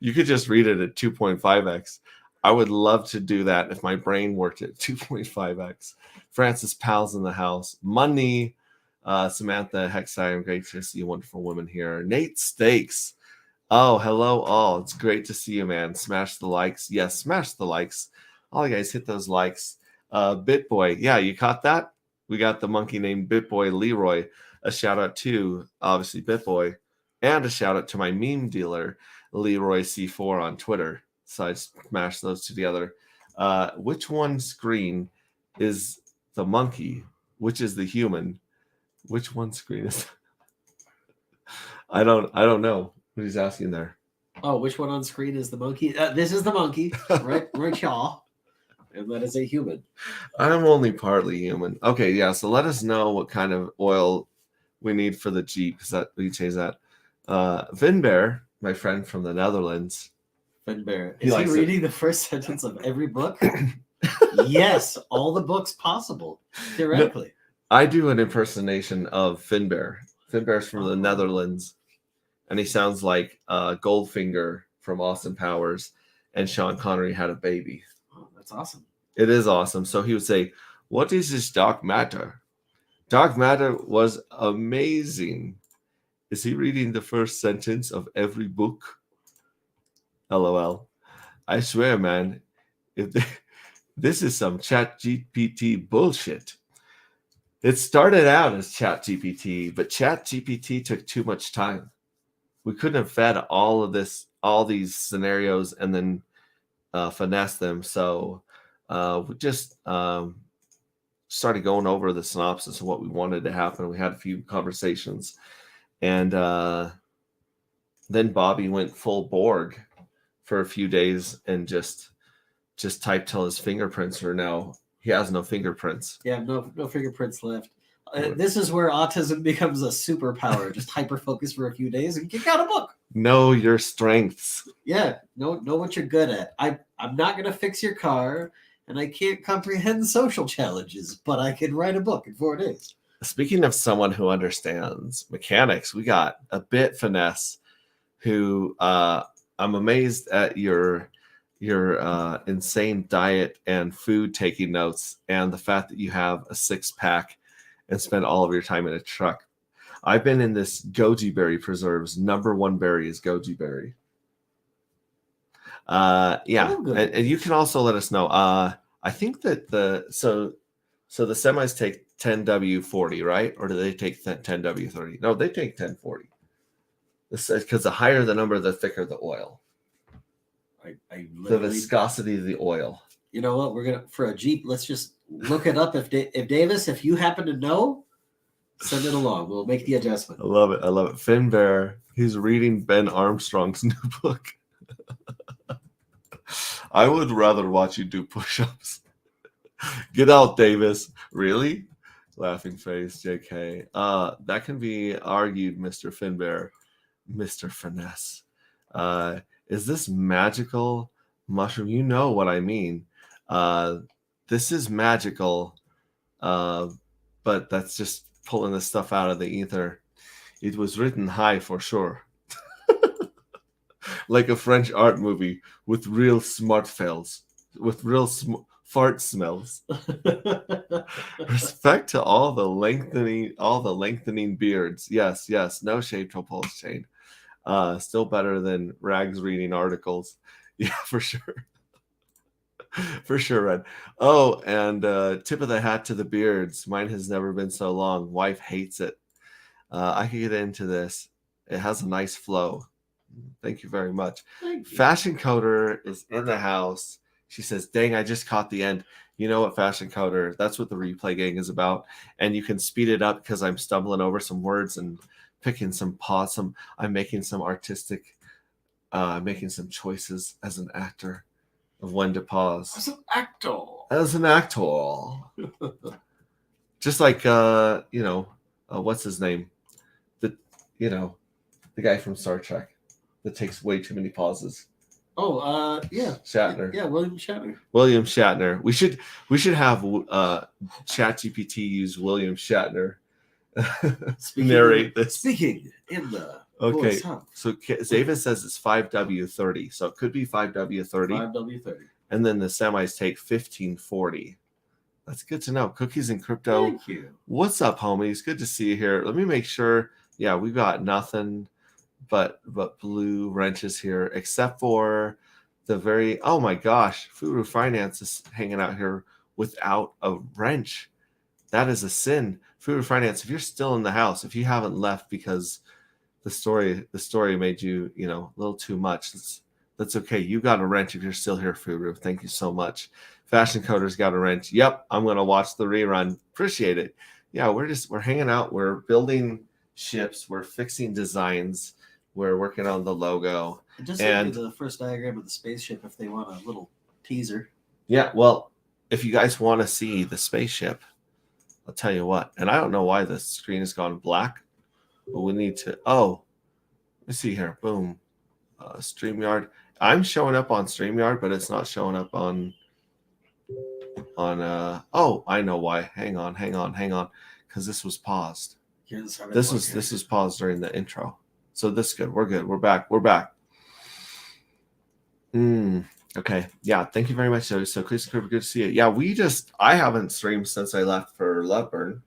You could just read it at 2.5x. I would love to do that if my brain worked at 2.5x. Francis Powell's in the house. Money. Samantha Hexine, great to see you wonderful women here. Nate Stakes. Oh, hello all. It's great to see you, man. Smash the likes. Yes, smash the likes. All you guys hit those likes. BitBoy. Yeah, you caught that? We got the monkey named BitBoy Leroy. A shout out to, obviously, BitBoy. And a shout out to my meme dealer, Leroy C4 on Twitter. So I smashed those two together. Which one screen is the monkey? Which is the human? Which one screen is I don't know what he's asking there. Oh, which one on screen is the monkey? This is the monkey, right y'all. And that is a human. I'm only partly human. Okay, yeah. So let us know what kind of oil we need for the Jeep, because that we change that. Vinbear, my friend from the Netherlands. Finbear. He Is he likes it. reading the first sentence of every book? Yes, all the books possible, theoretically. I do an impersonation of Finbear. Finbear's from the Oh. Netherlands, and he sounds like Goldfinger from Austin Powers, and Sean Connery had a baby. Oh, that's awesome. It is awesome. So he would say, "What is this dark matter?" Dark matter was amazing. Is he reading the first sentence of every book? LOL. I swear, man, this is some Chat GPT bullshit. It started out as Chat GPT, but Chat GPT took too much time. We couldn't have fed all these scenarios and then finesse them. So we just started going over the synopsis of what we wanted to happen. We had a few conversations, and then Bobby went full Borg for a few days and just typed till his fingerprints are now. He has no fingerprints. Yeah, no fingerprints left. This is where autism becomes a superpower. Just hyper focus for a few days and kick out a book. Know your strengths. Yeah, know what you're good at. I'm not gonna fix your car, and I can't comprehend social challenges, but I can write a book in 4 days. Speaking of someone who understands mechanics, we got a bit finesse who I'm amazed at your insane diet and food taking notes, and the fact that you have a 6-pack and spend all of your time in a truck. I've been in this goji berry preserves. Number one berry is goji berry. Yeah, Oh, good. and you can also let us know. I think that the semis take 10W40, right? Or do they take 10W30? No, they take 1040. Because the higher the number, the thicker the oil. I The literally, viscosity of the oil. you know what? We're gonna for a Jeep. Let's just look it up. If Davis, if you happen to know, send it along. We'll make the adjustment. I love it. I love it. Finbear, he's reading Ben Armstrong's new book. I would rather watch you do push-ups. Get out, Davis. Really? Laughing face, JK. That can be argued, Mr. Finbear. Mr. Finesse. Is this magical mushroom? You know what I mean. This is magical, but that's just pulling the stuff out of the ether. It was written high for sure. Like a French art movie with real smart fails, with real fart smells. Respect to all the lengthening beards. Yes, no shade to pulse chain. Still better than Rags reading articles. Yeah, for sure. For sure, Red. Oh, and tip of the hat to the beards. Mine has never been so long. Wife hates it. I can get into this. It has a nice flow. Thank you very much. Thank you. Fashion Coder is in the house. She says, dang, I just caught the end. You know what, Fashion Coder? That's what the replay gang is about. And you can speed it up because I'm stumbling over some words and picking some pause. I'm making some artistic, making some choices as an actor of when to pause. As an actor. As an actor. Just like, what's his name? The guy from Star Trek that takes way too many pauses. Oh, yeah. Shatner. Yeah, William Shatner. William Shatner. We should have ChatGPT use William Shatner narrate this. Speaking in the Okay. voice, huh? So Zava says it's 5W30, so it could be 5W30. 5W30. And then the semis take 1540. That's good to know. Cookies and Crypto. Thank you. What's up, homies? Good to see you here. Let me make sure. Yeah, we got nothing but blue wrenches here, except for the very, oh my gosh, Furu Finance is hanging out here without a wrench. That is a sin. Furu Finance, if you're still in the house, if you haven't left because the story made you, a little too much, that's okay. You got a wrench if you're still here, Furu. Thank you so much. Fashion Coder's got a wrench. Yep, I'm gonna watch the rerun. Appreciate it. Yeah, we're hanging out. We're building ships. We're fixing designs. We're working on the logo. I just sent And you the first diagram of the spaceship if they want a little teaser. yeah, well, if you guys want to see the spaceship, I'll tell you what. And I don't know why the screen has gone black, but we need to. Oh, let me see here. Boom. StreamYard. I'm showing up on StreamYard, but it's not showing up on. Oh, I know why. Hang on, because this was paused. This was paused during the intro. So this is good. We're good. We're back. Okay. Yeah. Thank you very much. So Chris, good to see you. Yeah, I haven't streamed since I left for Loveburn.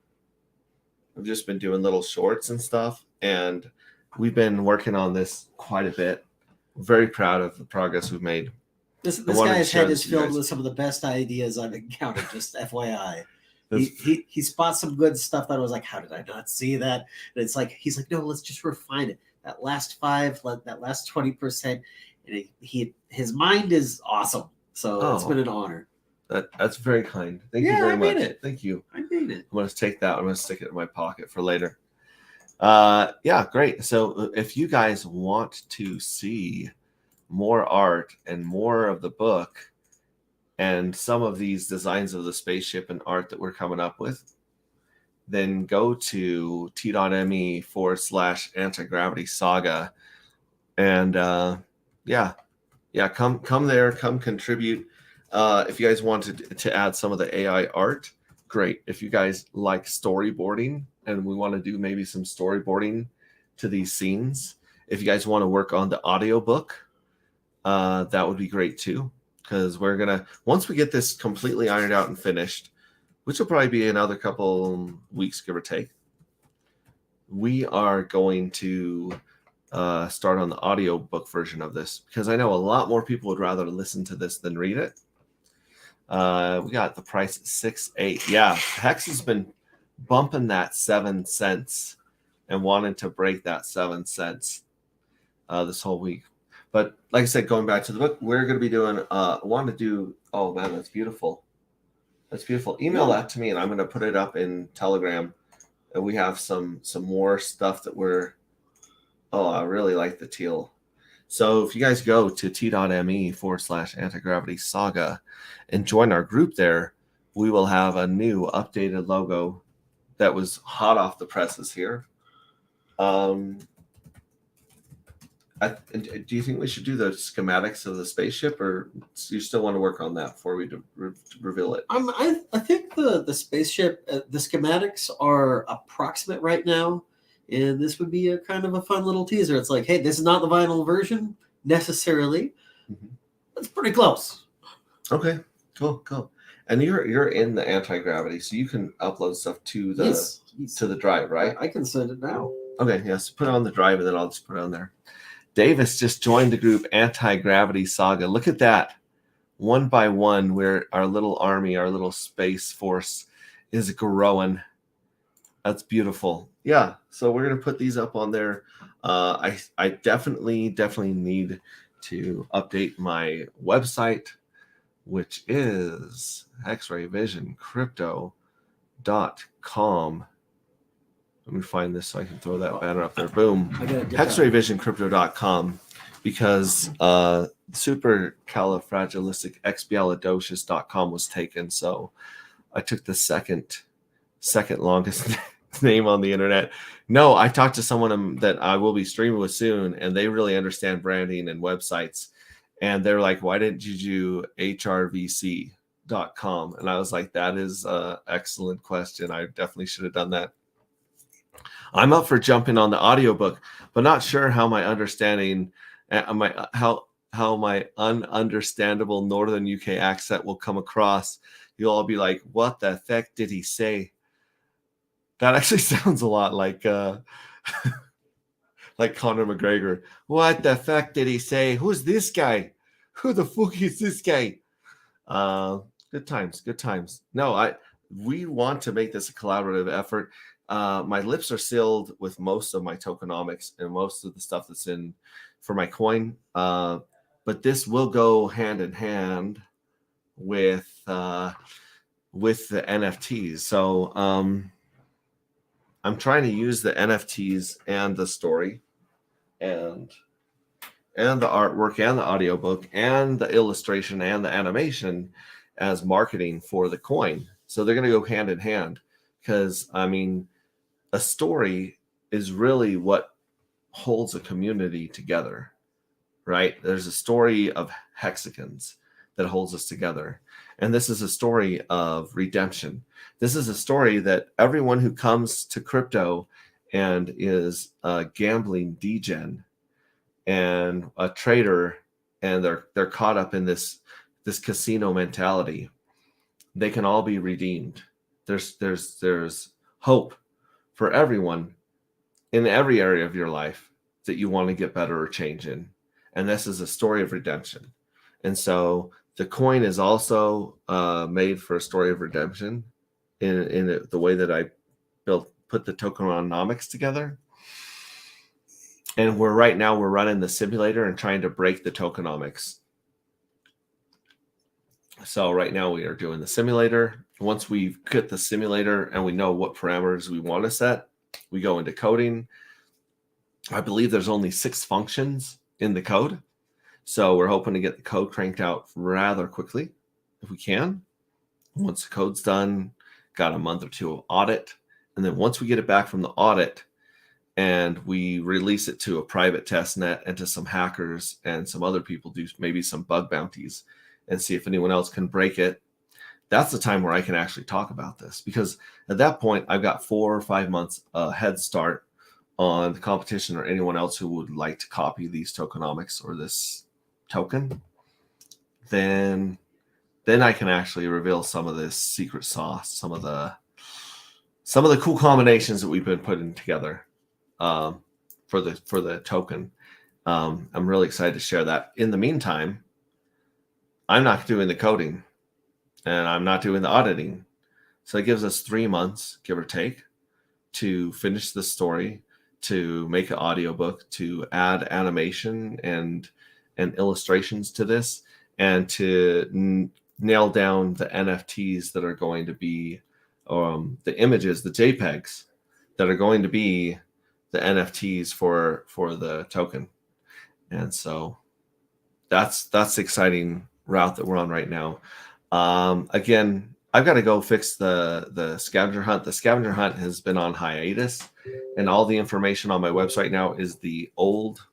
I've just been doing little shorts and stuff, and we've been working on this quite a bit. Very proud of the progress we've made. This guy's head is filled with some of the best ideas I've encountered. Just FYI, he spots some good stuff that I was like, how did I not see that? And it's like he's like, no, let's just refine it. That last 5%, that last 20%, and his mind is awesome. So it's been an honor. That's very kind. Thank you very much. Thank you. I made it. I'm going to take that. I'm going to stick it in my pocket for later. Yeah, great. So if you guys want to see more art and more of the book and some of these designs of the spaceship and art that we're coming up with, then go to t.me/anti-gravity saga. And come there, come contribute. If you guys wanted to add some of the AI art, great. If you guys like storyboarding and we want to do maybe some storyboarding to these scenes, if you guys want to work on the audiobook, that would be great too. Because we're gonna, once we get this completely ironed out and finished, which will probably be another couple weeks, give or take, we are going to start on the audiobook version of this, because I know a lot more people would rather listen to this than read it. We got the price at $6.8. Yeah, Hex has been bumping that 7 cents and wanting to break that 7 cents this whole week. But like I said, going back to the book, we're going to be doing. Want to do? Oh man, that's beautiful. That's beautiful. Email that to me, and I'm going to put it up in Telegram. And we have some more stuff that we're. Oh, I really like the teal. So if you guys go to t.me/anti-gravity saga and join our group there, we will have a new updated logo that was hot off the presses here. Do you think we should do the schematics of the spaceship, or do you still want to work on that before we reveal it? I think the spaceship, the schematics are approximate right now. And this would be a kind of a fun little teaser. It's like, hey, this is not the vinyl version necessarily. Mm-hmm. It's pretty close. Okay, cool. And you're in the anti-gravity, so you can upload stuff to the to the drive, right? I can send it now. Okay, yes. Put it on the drive, and then I'll just put it on there. Davis just joined the group Anti-Gravity Saga. Look at that. One by one, where our little army, our little space force is growing. That's beautiful. Yeah, so we're going to put these up on there. I definitely need to update my website, which is xrayvisioncrypto.com. Let me find this so I can throw that banner up there. Boom. xrayvisioncrypto.com, because supercalifragilisticexpialidocious.com was taken. So I took the second longest name on the internet. No, I talked to someone that I will be streaming with soon, and they really understand branding and websites. And they're like, why didn't you do hrvc.com? And I was like, that is an excellent question. I definitely should have done that. I'm up for jumping on the audiobook, but not sure how my understanding, how my ununderstandable Northern UK accent will come across. You'll all be like, what the heck did he say? That actually sounds a lot like like Conor McGregor. What the fuck did he say? Who's this guy? Who the fuck is this guy? Good times. No, we want to make this a collaborative effort. My lips are sealed with most of my tokenomics and most of the stuff that's in for my coin. But this will go hand in hand with the NFTs. So I'm trying to use the NFTs and the story and the artwork and the audiobook and the illustration and the animation as marketing for the coin. So they're going to go hand in hand, because I mean, a story is really what holds a community together, right? There's a story of hexagons that holds us together. And this is a story of redemption. This is a story that everyone who comes to crypto and is a gambling degen and a trader, and they're caught up in this casino mentality, they can all be redeemed. There's hope for everyone in every area of your life that you want to get better or change in. And this is a story of redemption. And so the coin is also made for a story of redemption in the way that I put the tokenomics together. And we're running the simulator and trying to break the tokenomics. So right now we are doing the simulator. Once we get the simulator and we know what parameters we want to set, we go into coding. I believe there's only 6 functions in the code. So we're hoping to get the code cranked out rather quickly if we can. Once the code's done, got a month or 2 of audit. And then once we get it back from the audit and we release it to a private test net and to some hackers and some other people, do maybe some bug bounties and see if anyone else can break it, that's the time where I can actually talk about this. Because at that point, I've got 4 or 5 months head start on the competition or anyone else who would like to copy these tokenomics or this token. Then I can actually reveal some of this secret sauce, some of the cool combinations that we've been putting together for the token. I'm really excited to share that. In the meantime, I'm not doing the coding and I'm not doing the auditing. So it gives us 3 months, give or take, to finish the story, to make an audiobook, to add animation and illustrations to this, and to nail down the NFTs that are going to be the images, the JPEGs that are going to be the NFTs for the token. And so that's the exciting route that we're on right now. Again, I've got to go fix the scavenger hunt. The scavenger hunt has been on hiatus, and all the information on my website now is the old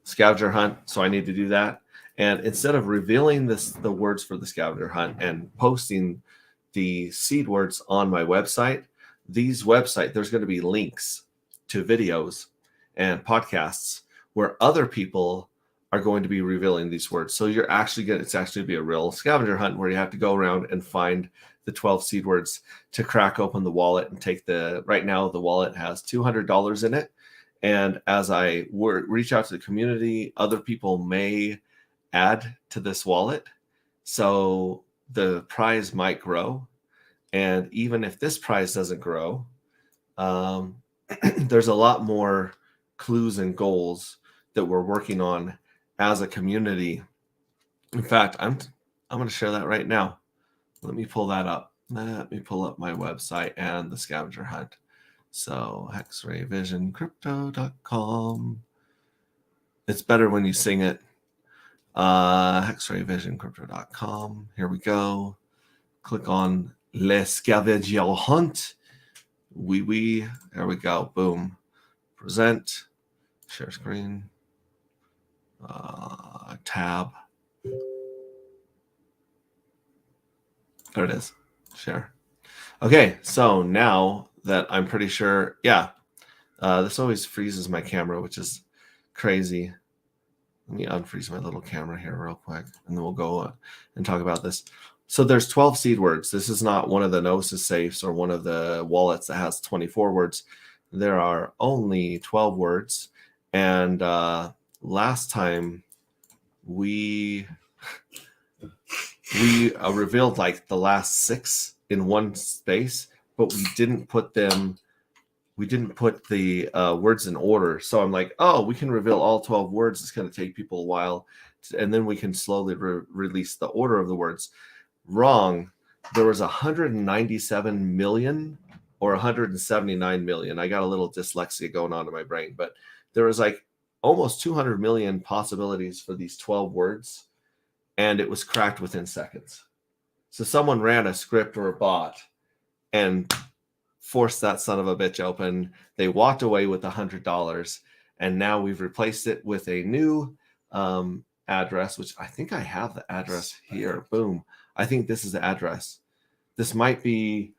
scavenger hunt. So I need to do that. And instead of revealing the words for the scavenger hunt and posting the seed words on my website, there's going to be links to videos and podcasts where other people are going to be revealing these words. So it's actually be a real scavenger hunt where you have to go around and find the 12 seed words to crack open the wallet and take right now the wallet has $200 in it. And as I reach out to the community, other people may add to this wallet. So the prize might grow. And even if this prize doesn't grow, there's a lot more clues and goals that we're working on as a community. In fact, I'm going to share that right now. Let me pull that up. Let me pull up my website and the scavenger hunt. So hexrayvisioncrypto.com. It's better when you sing it. Hexrayvisioncrypto.com. Here we go. Click on Le Scavenger Hunt. Oui. There we go. Boom. Present. Share screen. Tab. There it is. Share. Okay, so now that I'm pretty sure, this always freezes my camera, which is crazy. Let me unfreeze my little camera here real quick, and then we'll go and talk about this. So there's 12 seed words. This is not one of the Gnosis safes or one of the wallets that has 24 words. There are only 12 words. And last time we revealed like the last 6 in one space, but we didn't put the words in order. So I'm like, we can reveal all 12 words. It's going to take people a while. And then we can slowly release the order of the words. Wrong. There was 197 million or 179 million. I got a little dyslexia going on in my brain, but there was like almost 200 million possibilities for these 12 words, and it was cracked within seconds. So someone ran a script or a bot and forced that son of a bitch open. They walked away with $100, and now we've replaced it with a new address, which I think I have the address here. Boom. I think this is the address. This might be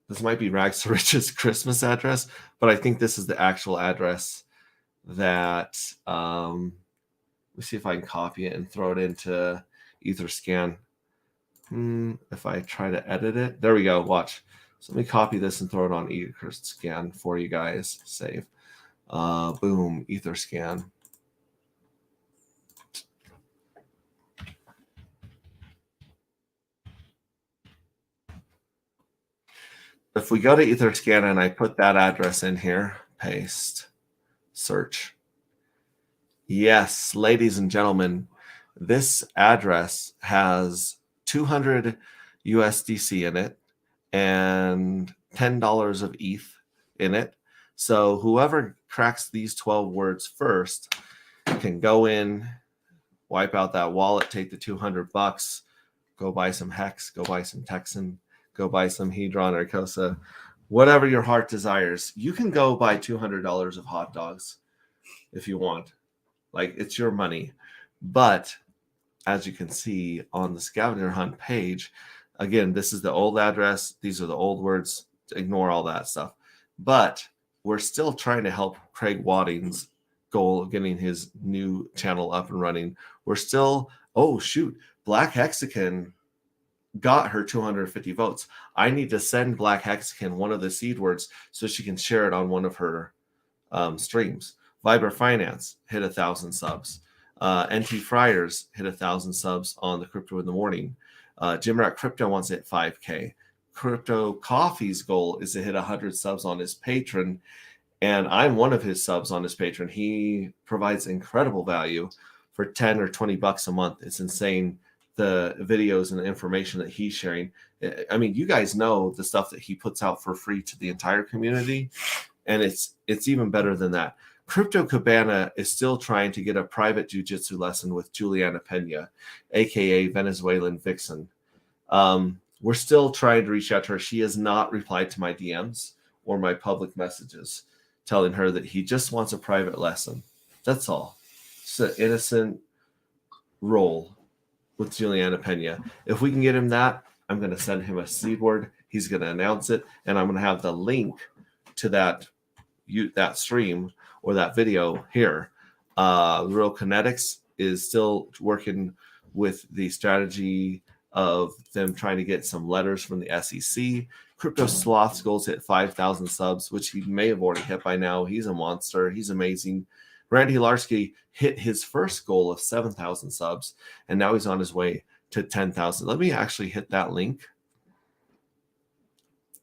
Rags to Riches Christmas address, but I think this is the actual address that let me see if I can copy it and throw it into Etherscan. If I try to edit it, there we go. Watch. So let me copy this and throw it on Etherscan for you guys. Save. Boom, Etherscan. If we go to Etherscan and I put that address in here, paste, search. Yes, ladies and gentlemen, this address has 200 USDC in it and $10 of ETH in it. So whoever cracks these 12 words first can go in, wipe out that wallet, take the $200, go buy some Hex, go buy some Texan, go buy some Hedron or Cosa, whatever your heart desires. You can go buy $200 of hot dogs if you want. Like, it's your money. But as you can see on the scavenger hunt page, again, this is the old address. These are the old words. Ignore all that stuff. But we're still trying to help Craig Wadding's goal of getting his new channel up and running. We're still, oh, shoot, Black Hexagon got her 250 votes. I need to send Black Hexagon one of the seed words so she can share it on one of her streams. Viber Finance hit 1,000 subs. NT Friars hit 1,000 subs on the Crypto in the Morning. Jim Rat Crypto wants to hit 5K. Crypto Coffee's goal is to hit 100 subs on his Patreon, and I'm one of his subs on his Patreon. He provides incredible value for 10 or 20 bucks a month. It's insane, the videos and the information that he's sharing. I mean, you guys know the stuff that he puts out for free to the entire community, and it's even better than that. Crypto Cabana is still trying to get a private jiu-jitsu lesson with Juliana Pena, aka Venezuelan Vixen. We're still trying to reach out to her. She has not replied to my DMs or my public messages telling her that he just wants a private lesson. That's all. It's an innocent role with Juliana Pena. If we can get him that, I'm going to send him a seed word. He's going to announce it, and I'm going to have the link to that stream or that video here. Real Kinetics is still working with the strategy of them trying to get some letters from the SEC. Crypto Sloth's goals hit 5,000 subs, which he may have already hit by now. He's a monster. He's amazing. Randy Larsky hit his first goal of 7,000 subs, and now he's on his way to 10,000. Let me actually hit that link.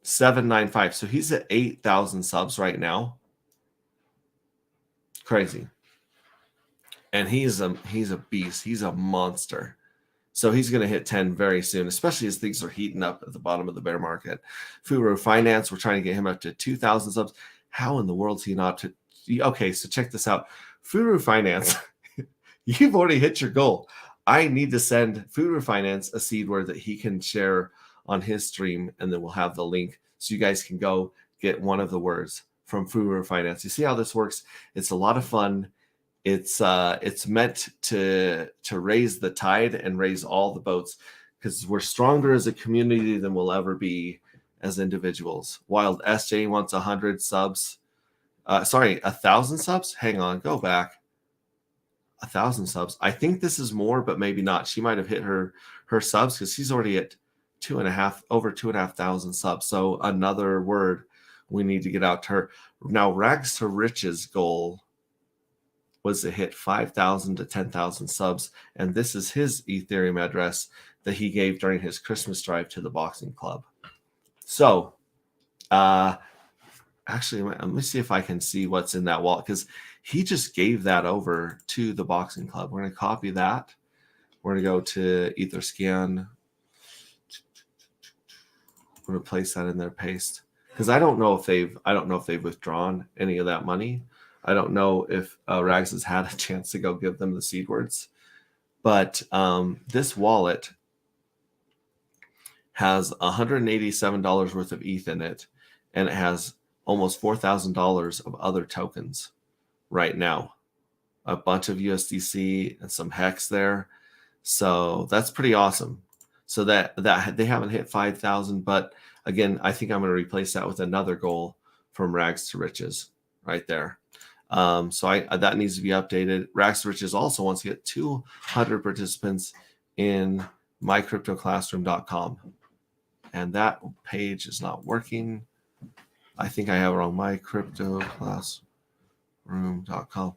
795. So he's at 8,000 subs right now. Crazy. And he's a beast. He's a monster. So he's going to hit 10 very soon, especially as things are heating up at the bottom of the bear market. Furu Finance, we're trying to get him up to 2,000 subs. How in the world is he not to? Okay, so check this out. Furu Finance, you've already hit your goal. I need to send Furu Finance a seed word that he can share on his stream, and then we'll have the link so you guys can go get one of the words from Furu Finance. You see how this works? It's a lot of fun. It's meant to raise the tide and raise all the boats, because we're stronger as a community than we'll ever be as individuals. Wild SJ wants 100 subs. 1,000 subs. Hang on, go back. 1,000 subs. I think this is more, but maybe not. She might have hit her subs because she's already at over 2,500 subs. So another word we need to get out to her. Now, Rags to Riches goal was to hit 5,000 to 10,000 subs, and this is his Ethereum address that he gave during his Christmas drive to the boxing club. So, actually, let me see if I can see what's in that wallet, because he just gave that over to the boxing club. We're going to copy that. We're going to go to Etherscan. We're going to place that in there, paste. because I don't know if they've withdrawn any of that money. I don't know if Rags has had a chance to go give them the seed words, but this wallet has $187 worth of ETH in it, and it has almost $4,000 of other tokens right now. A bunch of USDC and some Hex there. So that's pretty awesome. So that they haven't hit 5,000, but again, I think I'm going to replace that with another goal from Rags to Riches right there. So that needs to be updated. Rags to Riches also wants to get 200 participants in mycryptoclassroom.com. And that page is not working. I think I have it on mycryptoclassroom.com.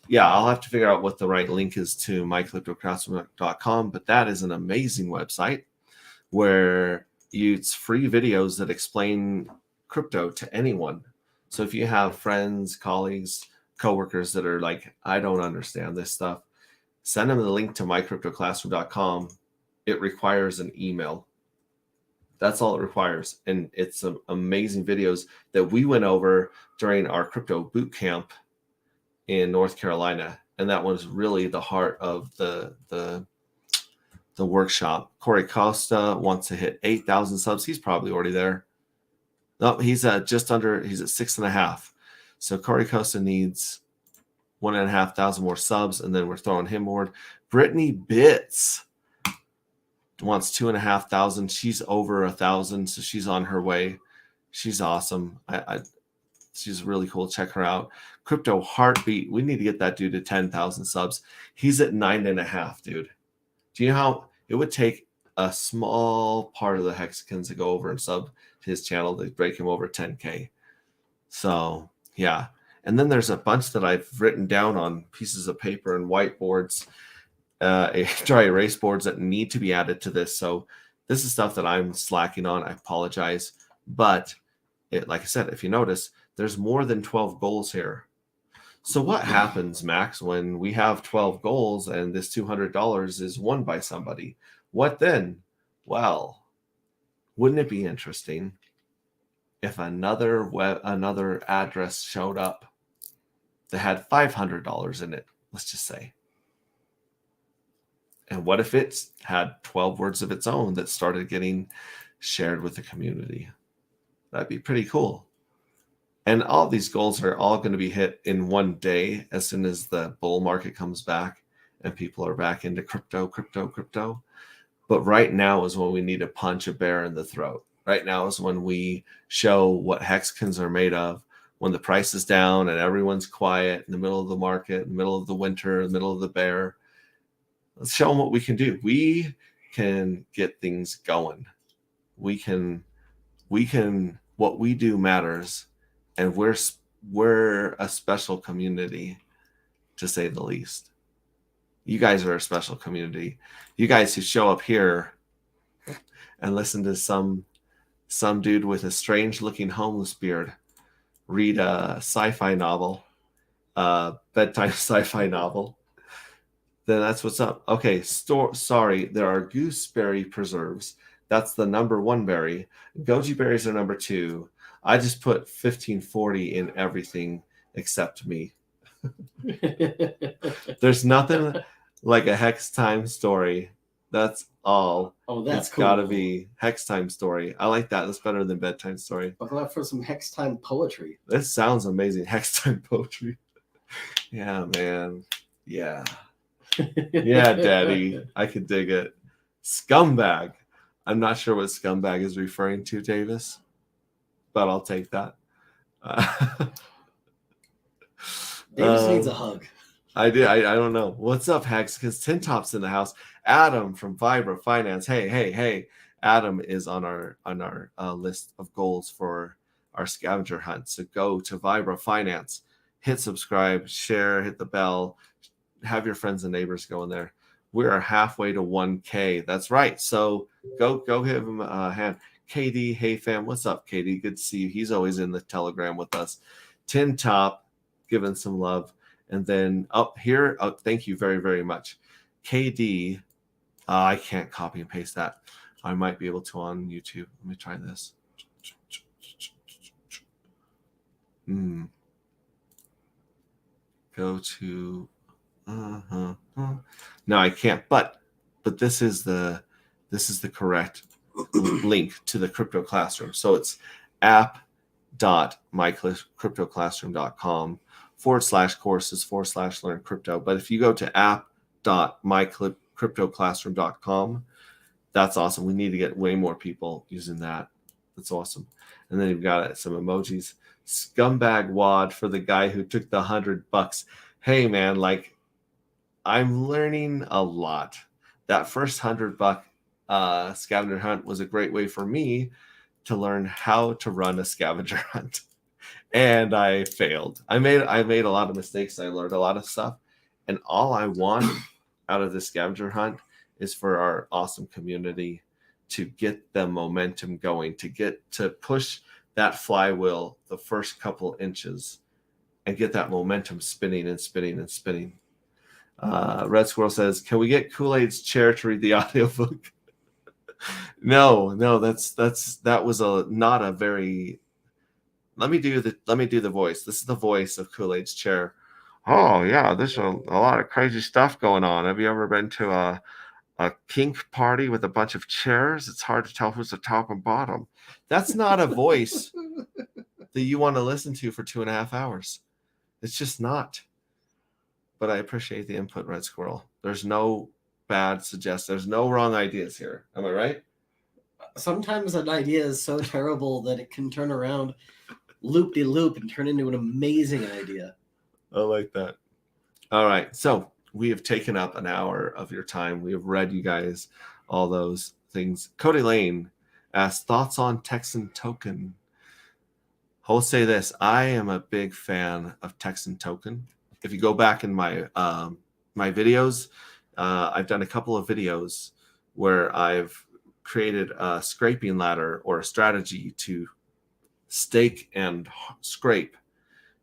Yeah, I'll have to figure out what the right link is to mycryptoclassroom.com, but that is an amazing website where it's free videos that explain crypto to anyone. So if you have friends, colleagues, coworkers that are like, I don't understand this stuff, send them the link to mycryptoclassroom.com. It requires an email. That's all it requires. And it's some amazing videos that we went over during our crypto boot camp in North Carolina. And that was really the heart of the workshop. Corey Costa wants to hit 8,000 subs. He's probably already there. No, he's at 6.5. So Corey Costa needs 1,500 more subs, and then we're throwing him more. Brittany Bits wants 2,500. She's over 1,000, so she's on her way. She's awesome. She's really cool. Check her out. Crypto Heartbeat. We need to get that dude to 10,000 subs. He's at 9.5, dude. Do you know how it would take a small part of the Hexicans to go over and sub to his channel to break him over 10K? So yeah. And then there's a bunch that I've written down on pieces of paper and whiteboards, dry erase boards that need to be added to this. So this is stuff that I'm slacking on. I apologize. But like I said, if you notice, there's more than 12 goals here. So what happens, Max, when we have 12 goals and this $200 is won by somebody? What then? Well, wouldn't it be interesting if another address showed up that had $500 in it, let's just say? And what if it had 12 words of its own that started getting shared with the community? That'd be pretty cool. And all these goals are all going to be hit in one day as soon as the bull market comes back and people are back into crypto. But right now is when we need to punch a bear in the throat. Right now is when we show what hexagons are made of, when the price is down and everyone's quiet in the middle of the market, in the middle of the winter, in the middle of the bear. Let's show them what we can do. We can get things going. We can, what we do matters. And we're a special community, to say the least. You guys are a special community. You guys who show up here and listen to some dude with a strange looking homeless beard read a sci-fi novel, bedtime sci-fi novel, then that's what's up. Okay, sorry, there are gooseberry preserves. That's the number 1 berry. Goji berries are number 2. I just put 1540 in everything except me. There's nothing like a hex time story. That's all. Oh, that's it's cool. Gotta be hex time story. I like that. That's better than bedtime story. Buckle up for some hex time poetry. This sounds amazing. Hex time poetry. Yeah, man. Yeah. Yeah, daddy. I could dig it. Scumbag. I'm not sure what scumbag is referring to, Davis, but I'll take that. Davis needs a hug. I don't know. What's up, Hex? Because Tin Top's in the house. Adam from Vibra Finance. Hey. Adam is on our list of goals for our scavenger hunt. So go to Vibra Finance, hit subscribe, share, hit the bell, have your friends and neighbors go in there. We are halfway to 1K. That's right. So go give him a hand. KD, hey fam, what's up, KD? Good to see you. He's always in the Telegram with us. Tin Top, giving some love. And then up here, thank you very, very much. KD, I can't copy and paste that. I might be able to on YouTube. Let me try this. Go to no, I can't, but this is the correct link to the crypto classroom. So it's app.mycryptoclassroom.com/courses/learn crypto. But if you go to app.mycryptoclassroom.com, that's awesome. We need to get way more people using that. That's awesome. And then you've got some emojis. Scumbag wad for the guy who took the $100. Hey man, like, I'm learning a lot. That first $100 scavenger hunt was a great way for me to learn how to run a scavenger hunt. And I failed. I made a lot of mistakes. I learned a lot of stuff. And all I want out of the scavenger hunt is for our awesome community to get the momentum going, to push that flywheel the first couple inches and get that momentum spinning and spinning and spinning. Red Squirrel says, "Can we get Kool-Aid's chair to read the audiobook?" No, that was not a very. Let me do the voice. This is the voice of Kool-Aid's chair. Oh yeah, there's a lot of crazy stuff going on. Have you ever been to a kink party with a bunch of chairs? It's hard to tell who's the top and bottom. That's not a voice that you want to listen to for 2.5 hours. It's just not. But I appreciate the input, Red Squirrel. There's no bad suggestions. There's no wrong ideas here. Am I right? Sometimes an idea is so terrible that it can turn around loop-de-loop and turn into an amazing idea. I like that. All right. So we have taken up an hour of your time. We have read you guys all those things. Cody Lane asked, thoughts on Texan Token? I'll say this. I am a big fan of Texan Token. If you go back in my my videos, I've done a couple of videos where I've created a scraping ladder or a strategy to stake and scrape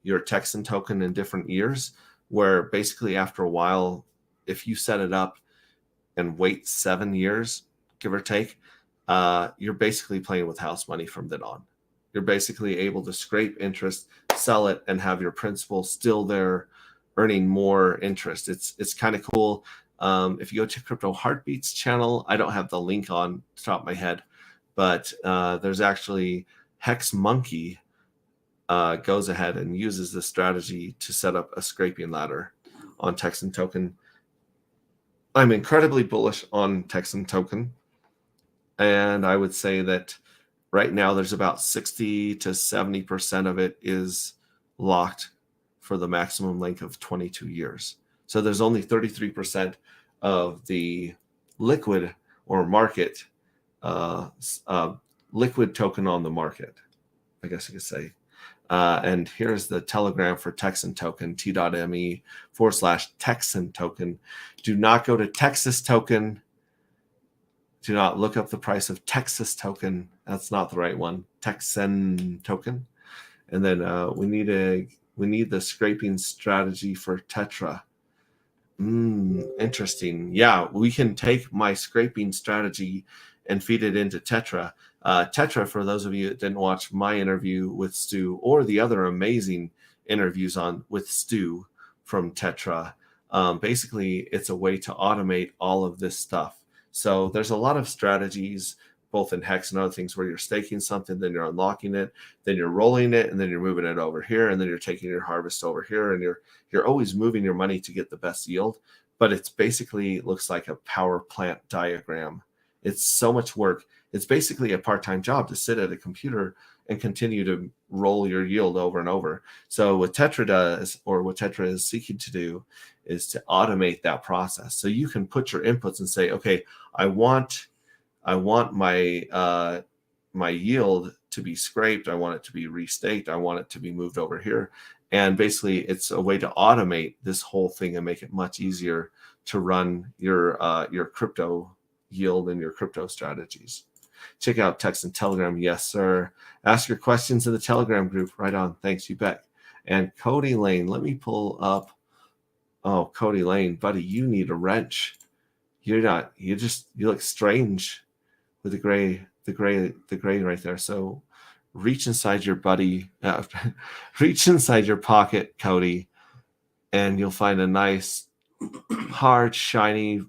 your Texan token in different years, where basically after a while, if you set it up and wait 7 years, give or take, you're basically playing with house money from then on. You're basically able to scrape interest, sell it, and have your principal still there earning more interest. It's kind of cool. If you go to Crypto Heartbeat's channel, I don't have the link on the top of my head, but there's actually Hex Monkey goes ahead and uses this strategy to set up a scraping ladder on Texan Token. I'm incredibly bullish on Texan Token, and I would say that right now there's about 60 to 70% of it is locked for the maximum length of 22 years. So there's only 33% of the liquid or market, liquid token on the market, I guess you could say. And here's the Telegram for Texan Token, t.me/Texan Token. Do not go to Texas Token. Do not look up the price of Texas Token. That's not the right one. Texan Token. And then we need the scraping strategy for Tetra. Interesting. Yeah, we can take my scraping strategy and feed it into Tetra. Tetra, for those of you that didn't watch my interview with Stu or the other amazing interviews with Stu from Tetra, basically it's a way to automate all of this stuff. So there's a lot of strategies, both in Hex and other things, where you're staking something, then you're unlocking it, then you're rolling it, and then you're moving it over here, and then you're taking your harvest over here, and you're always moving your money to get the best yield. But it's basically looks like a power plant diagram. It's so much work. It's basically a part-time job to sit at a computer and continue to roll your yield over and over. So what Tetra does, or what Tetra is seeking to do, is to automate that process. So you can put your inputs and say, okay, I want my my yield to be scraped. I want it to be restaked. I want it to be moved over here. And basically, it's a way to automate this whole thing and make it much easier to run your crypto yield and your crypto strategies. Check out text and Telegram. Yes, sir. Ask your questions in the Telegram group. Right on. Thanks, you bet. And Cody Lane, let me pull up. Oh, Cody Lane, buddy, you need a wrench. You look strange with the gray right there. So reach inside your reach inside your pocket, Cody, and you'll find a nice, hard, shiny,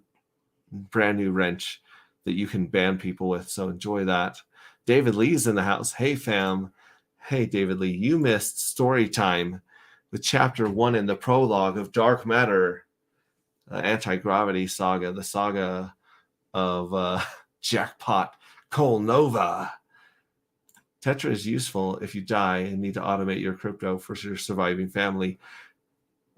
brand new wrench that you can ban people with. So enjoy that. David Lee's in the house. Hey, fam. Hey, David Lee, you missed story time with chapter 1 in the prologue of Dark Matter, Anti-Gravity Saga, the saga of Jackpot Cole Nova. Tetra is useful if you die and need to automate your crypto for your surviving family.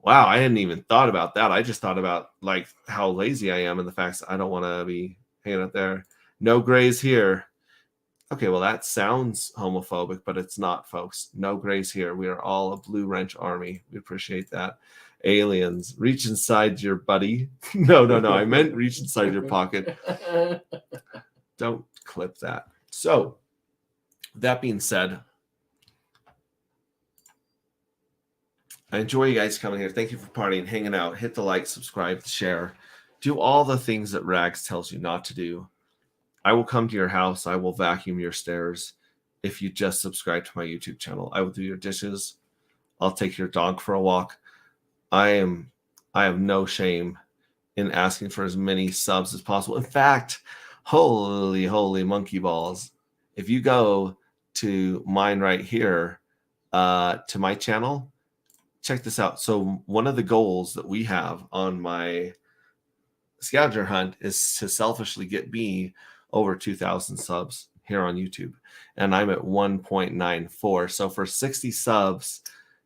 Wow, I hadn't even thought about that. I just thought about like how lazy I am and the fact that I don't want to be hanging out there. No grays here. Okay, well, that sounds homophobic, but it's not, folks. No grays here. We are all a blue wrench army. We appreciate that. Aliens, reach inside your buddy. No. I meant reach inside your pocket. Don't clip that. So, that being said, I enjoy you guys coming here. Thank you for partying, hanging out. Hit the like, subscribe, share. Do all the things that Rags tells you not to do. I will come to your house. I will vacuum your stairs if you just subscribe to my YouTube channel. I will do your dishes. I'll take your dog for a walk. I have no shame in asking for as many subs as possible. In fact, holy monkey balls. If you go to mine right here, to my channel, check this out. So one of the goals that we have on my scavenger hunt is to selfishly get me over 2,000 subs here on YouTube. And I'm at 1.94. So for 60 subs,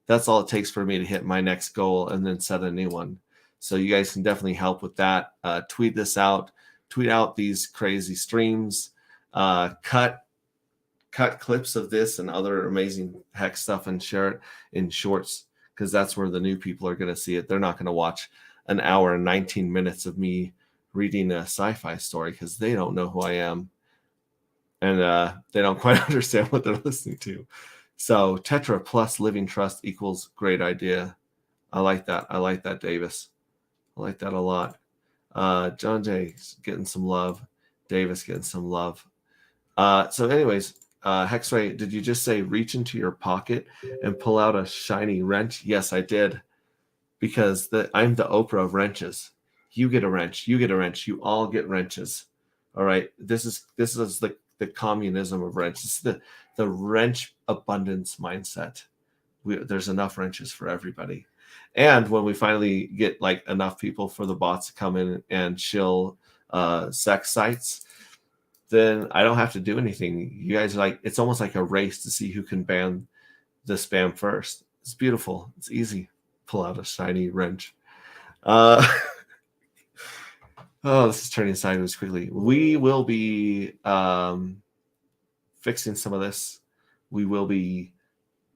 that's all it takes for me to hit my next goal and then set a new one. So you guys can definitely help with that. Tweet this out. Tweet out these crazy streams. Cut clips of this and other amazing hex stuff and share it in shorts, because that's where the new people are going to see it. They're not going to watch an hour and 19 minutes of me reading a sci-fi story because they don't know who I am. And they don't quite understand what they're listening to. So Tetra plus Living Trust equals great idea. I like that. I like that, Davis. I like that a lot. John J. getting some love. Davis getting some love. So anyways, Hexray, did you just say reach into your pocket and pull out a shiny wrench? Yes, I did. Because I'm the Oprah of wrenches. You get a wrench. You get a wrench. You all get wrenches. All right. This is the communism of wrenches. The wrench abundance mindset. There's enough wrenches for everybody. And when we finally get like enough people for the bots to come in and chill sex sites, then I don't have to do anything. You guys are like, it's almost like a race to see who can ban the spam first. It's beautiful. It's easy. Pull out a shiny wrench. Oh, this is turning sideways quickly. We will be fixing some of this. We will be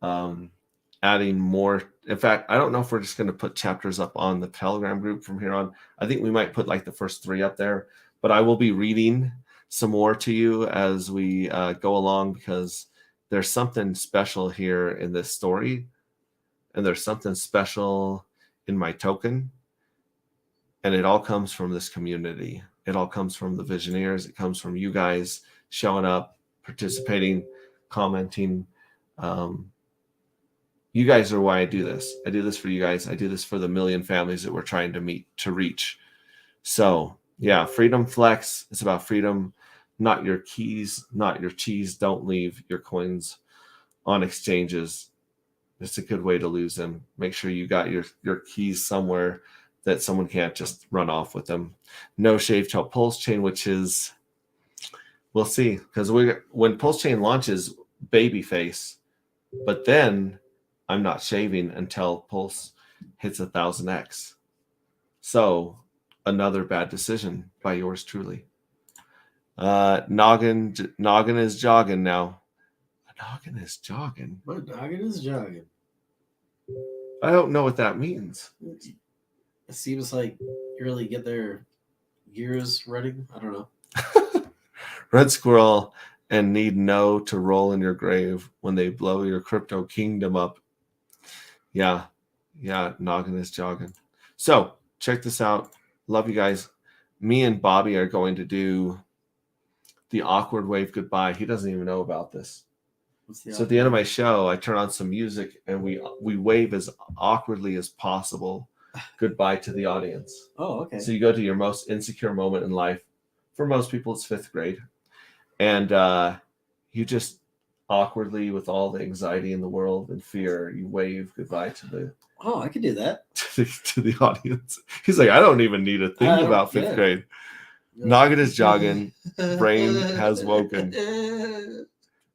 adding more. In fact, I don't know if we're just going to put chapters up on the Telegram group from here on. I think we might put like the first 3 up there. But I will be reading some more to you as we go along, because there's something special here in this story. And there's something special in my token. And it all comes from this community. It all comes from the Visioneers. It comes from you guys showing up, participating, commenting. You guys are why I do this. I do this for you guys. I do this for the million families that we're trying to reach. So, yeah, Freedom Flex. It's about freedom, not your keys, not your cheese. Don't leave your coins on exchanges. It's a good way to lose them. Make sure you got your keys somewhere that someone can't just run off with them. No Shave Tail Pulse Chain, which is, we'll see. Because when Pulse Chain launches, babyface. But then I'm not shaving until Pulse hits 1,000x. So another bad decision by yours truly. Noggin is jogging now. Noggin is jogging. My noggin is jogging. I don't know what that means. It seems like you really get their gears running. I don't know. Red Squirrel and need no to roll in your grave when they blow your crypto kingdom up. Yeah, Noggin is jogging. So check this out. Love you guys. Me and Bobby are going to do the awkward wave goodbye. He doesn't even know about this. So at the end of my show, I turn on some music and we wave as awkwardly as possible goodbye to the audience. Oh, okay. So you go to your most insecure moment in life. For most people, it's 5th grade. And you just awkwardly, with all the anxiety in the world and fear, you wave goodbye to the I could do that. to the audience. He's like, I don't even need to think about 5th grade. Noggin is jogging. Brain has woken.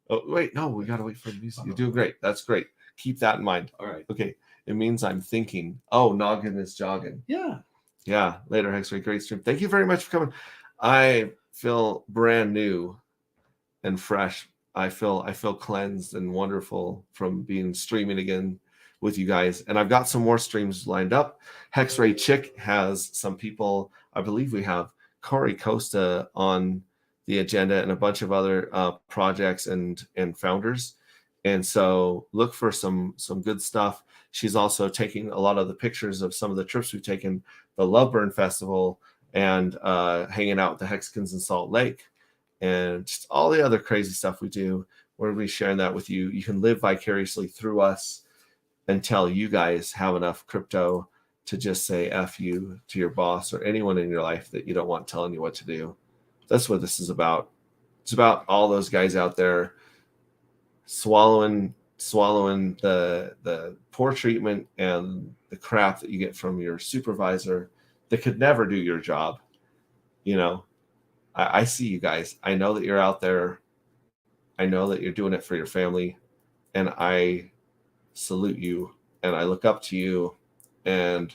Oh, wait, no, we got to wait for the music. You're doing great. That's great. Keep that in mind. All right. Okay. It means I'm thinking. Oh, noggin is jogging. Yeah. Yeah. Later, Hexray. Great stream. Thank you very much for coming. I feel brand new and fresh. I feel cleansed and wonderful from being streaming again with you guys. And I've got some more streams lined up. Hexray Chick has some people. I believe we have Corey Costa on the agenda and a bunch of other projects and founders. And so look for some good stuff. She's also taking a lot of the pictures of some of the trips we've taken, the Love Burn Festival, and hanging out with the Hexicans in Salt Lake, and just all the other crazy stuff we do. We're going to be sharing that with you. You can live vicariously through us until you guys have enough crypto to just say F you to your boss or anyone in your life that you don't want telling you what to do. That's what this is about. It's about all those guys out there swallowing the poor treatment and the crap that you get from your supervisor that could never do your job. You know, I see you guys. I know that you're out there. I know that you're doing it for your family, and I salute you and I look up to you, and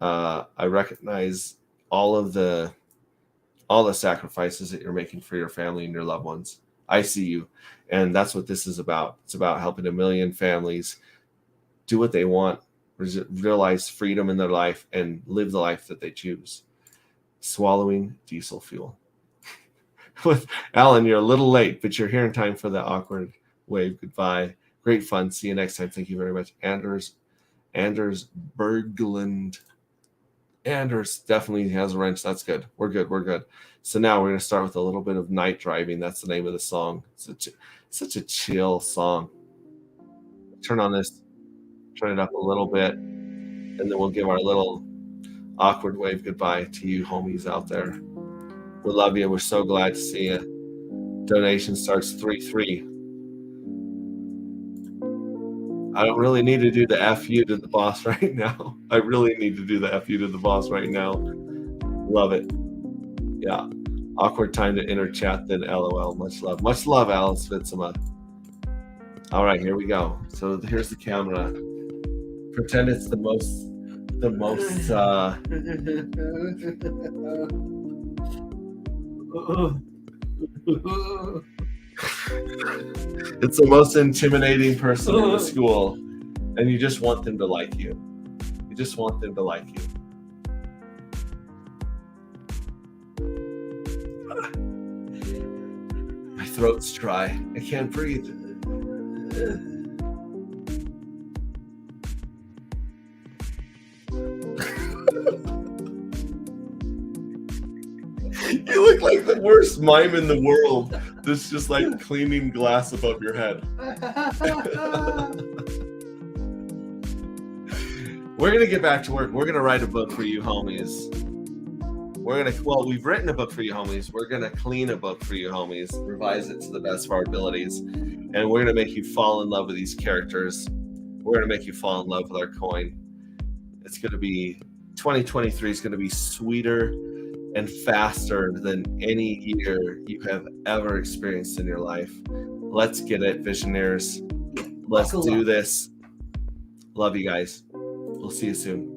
I recognize all the sacrifices that you're making for your family and your loved ones. I see you. And that's what this is about. It's about helping 1 million families do what they want, realize freedom in their life, and live the life that they choose. Swallowing diesel fuel. With Alan, you're a little late, but you're here in time for the awkward wave goodbye. Great fun. See you next time. Thank you very much. Anders Berglund. Anders definitely has a wrench. That's good. We're good. So now we're going to start with a little bit of Night Driving. That's the name of the song. It's such a chill song. Turn it up a little bit, and then we'll give our little awkward wave goodbye to you homies out there. We love you. We're so glad to see you. Donation starts 3-3. I don't really need to do the F you to the boss right now. I really need to do the F you to the boss right now. Love it. Yeah. Awkward time to enter chat, then LOL. Much love. Much love, Alice Fitzima. All right, here we go. So here's the camera. Pretend it's the most it's the most intimidating person in the school, and you just want them to like you. You just want them to like you. My throat's dry. I can't breathe. You look like the worst mime in the world that's just like cleaning glass above your head. We're going to get back to work. We're going to write a book for you homies. We've written a book for you homies. We're going to clean a book for you homies, revise it to the best of our abilities, and we're going to make you fall in love with these characters. We're going to make you fall in love with our coin. It's going to be, 2023 is going to be sweeter and faster than any year you have ever experienced in your life. Let's get it, visionaries. Let's do this. Love you guys. We'll see you soon.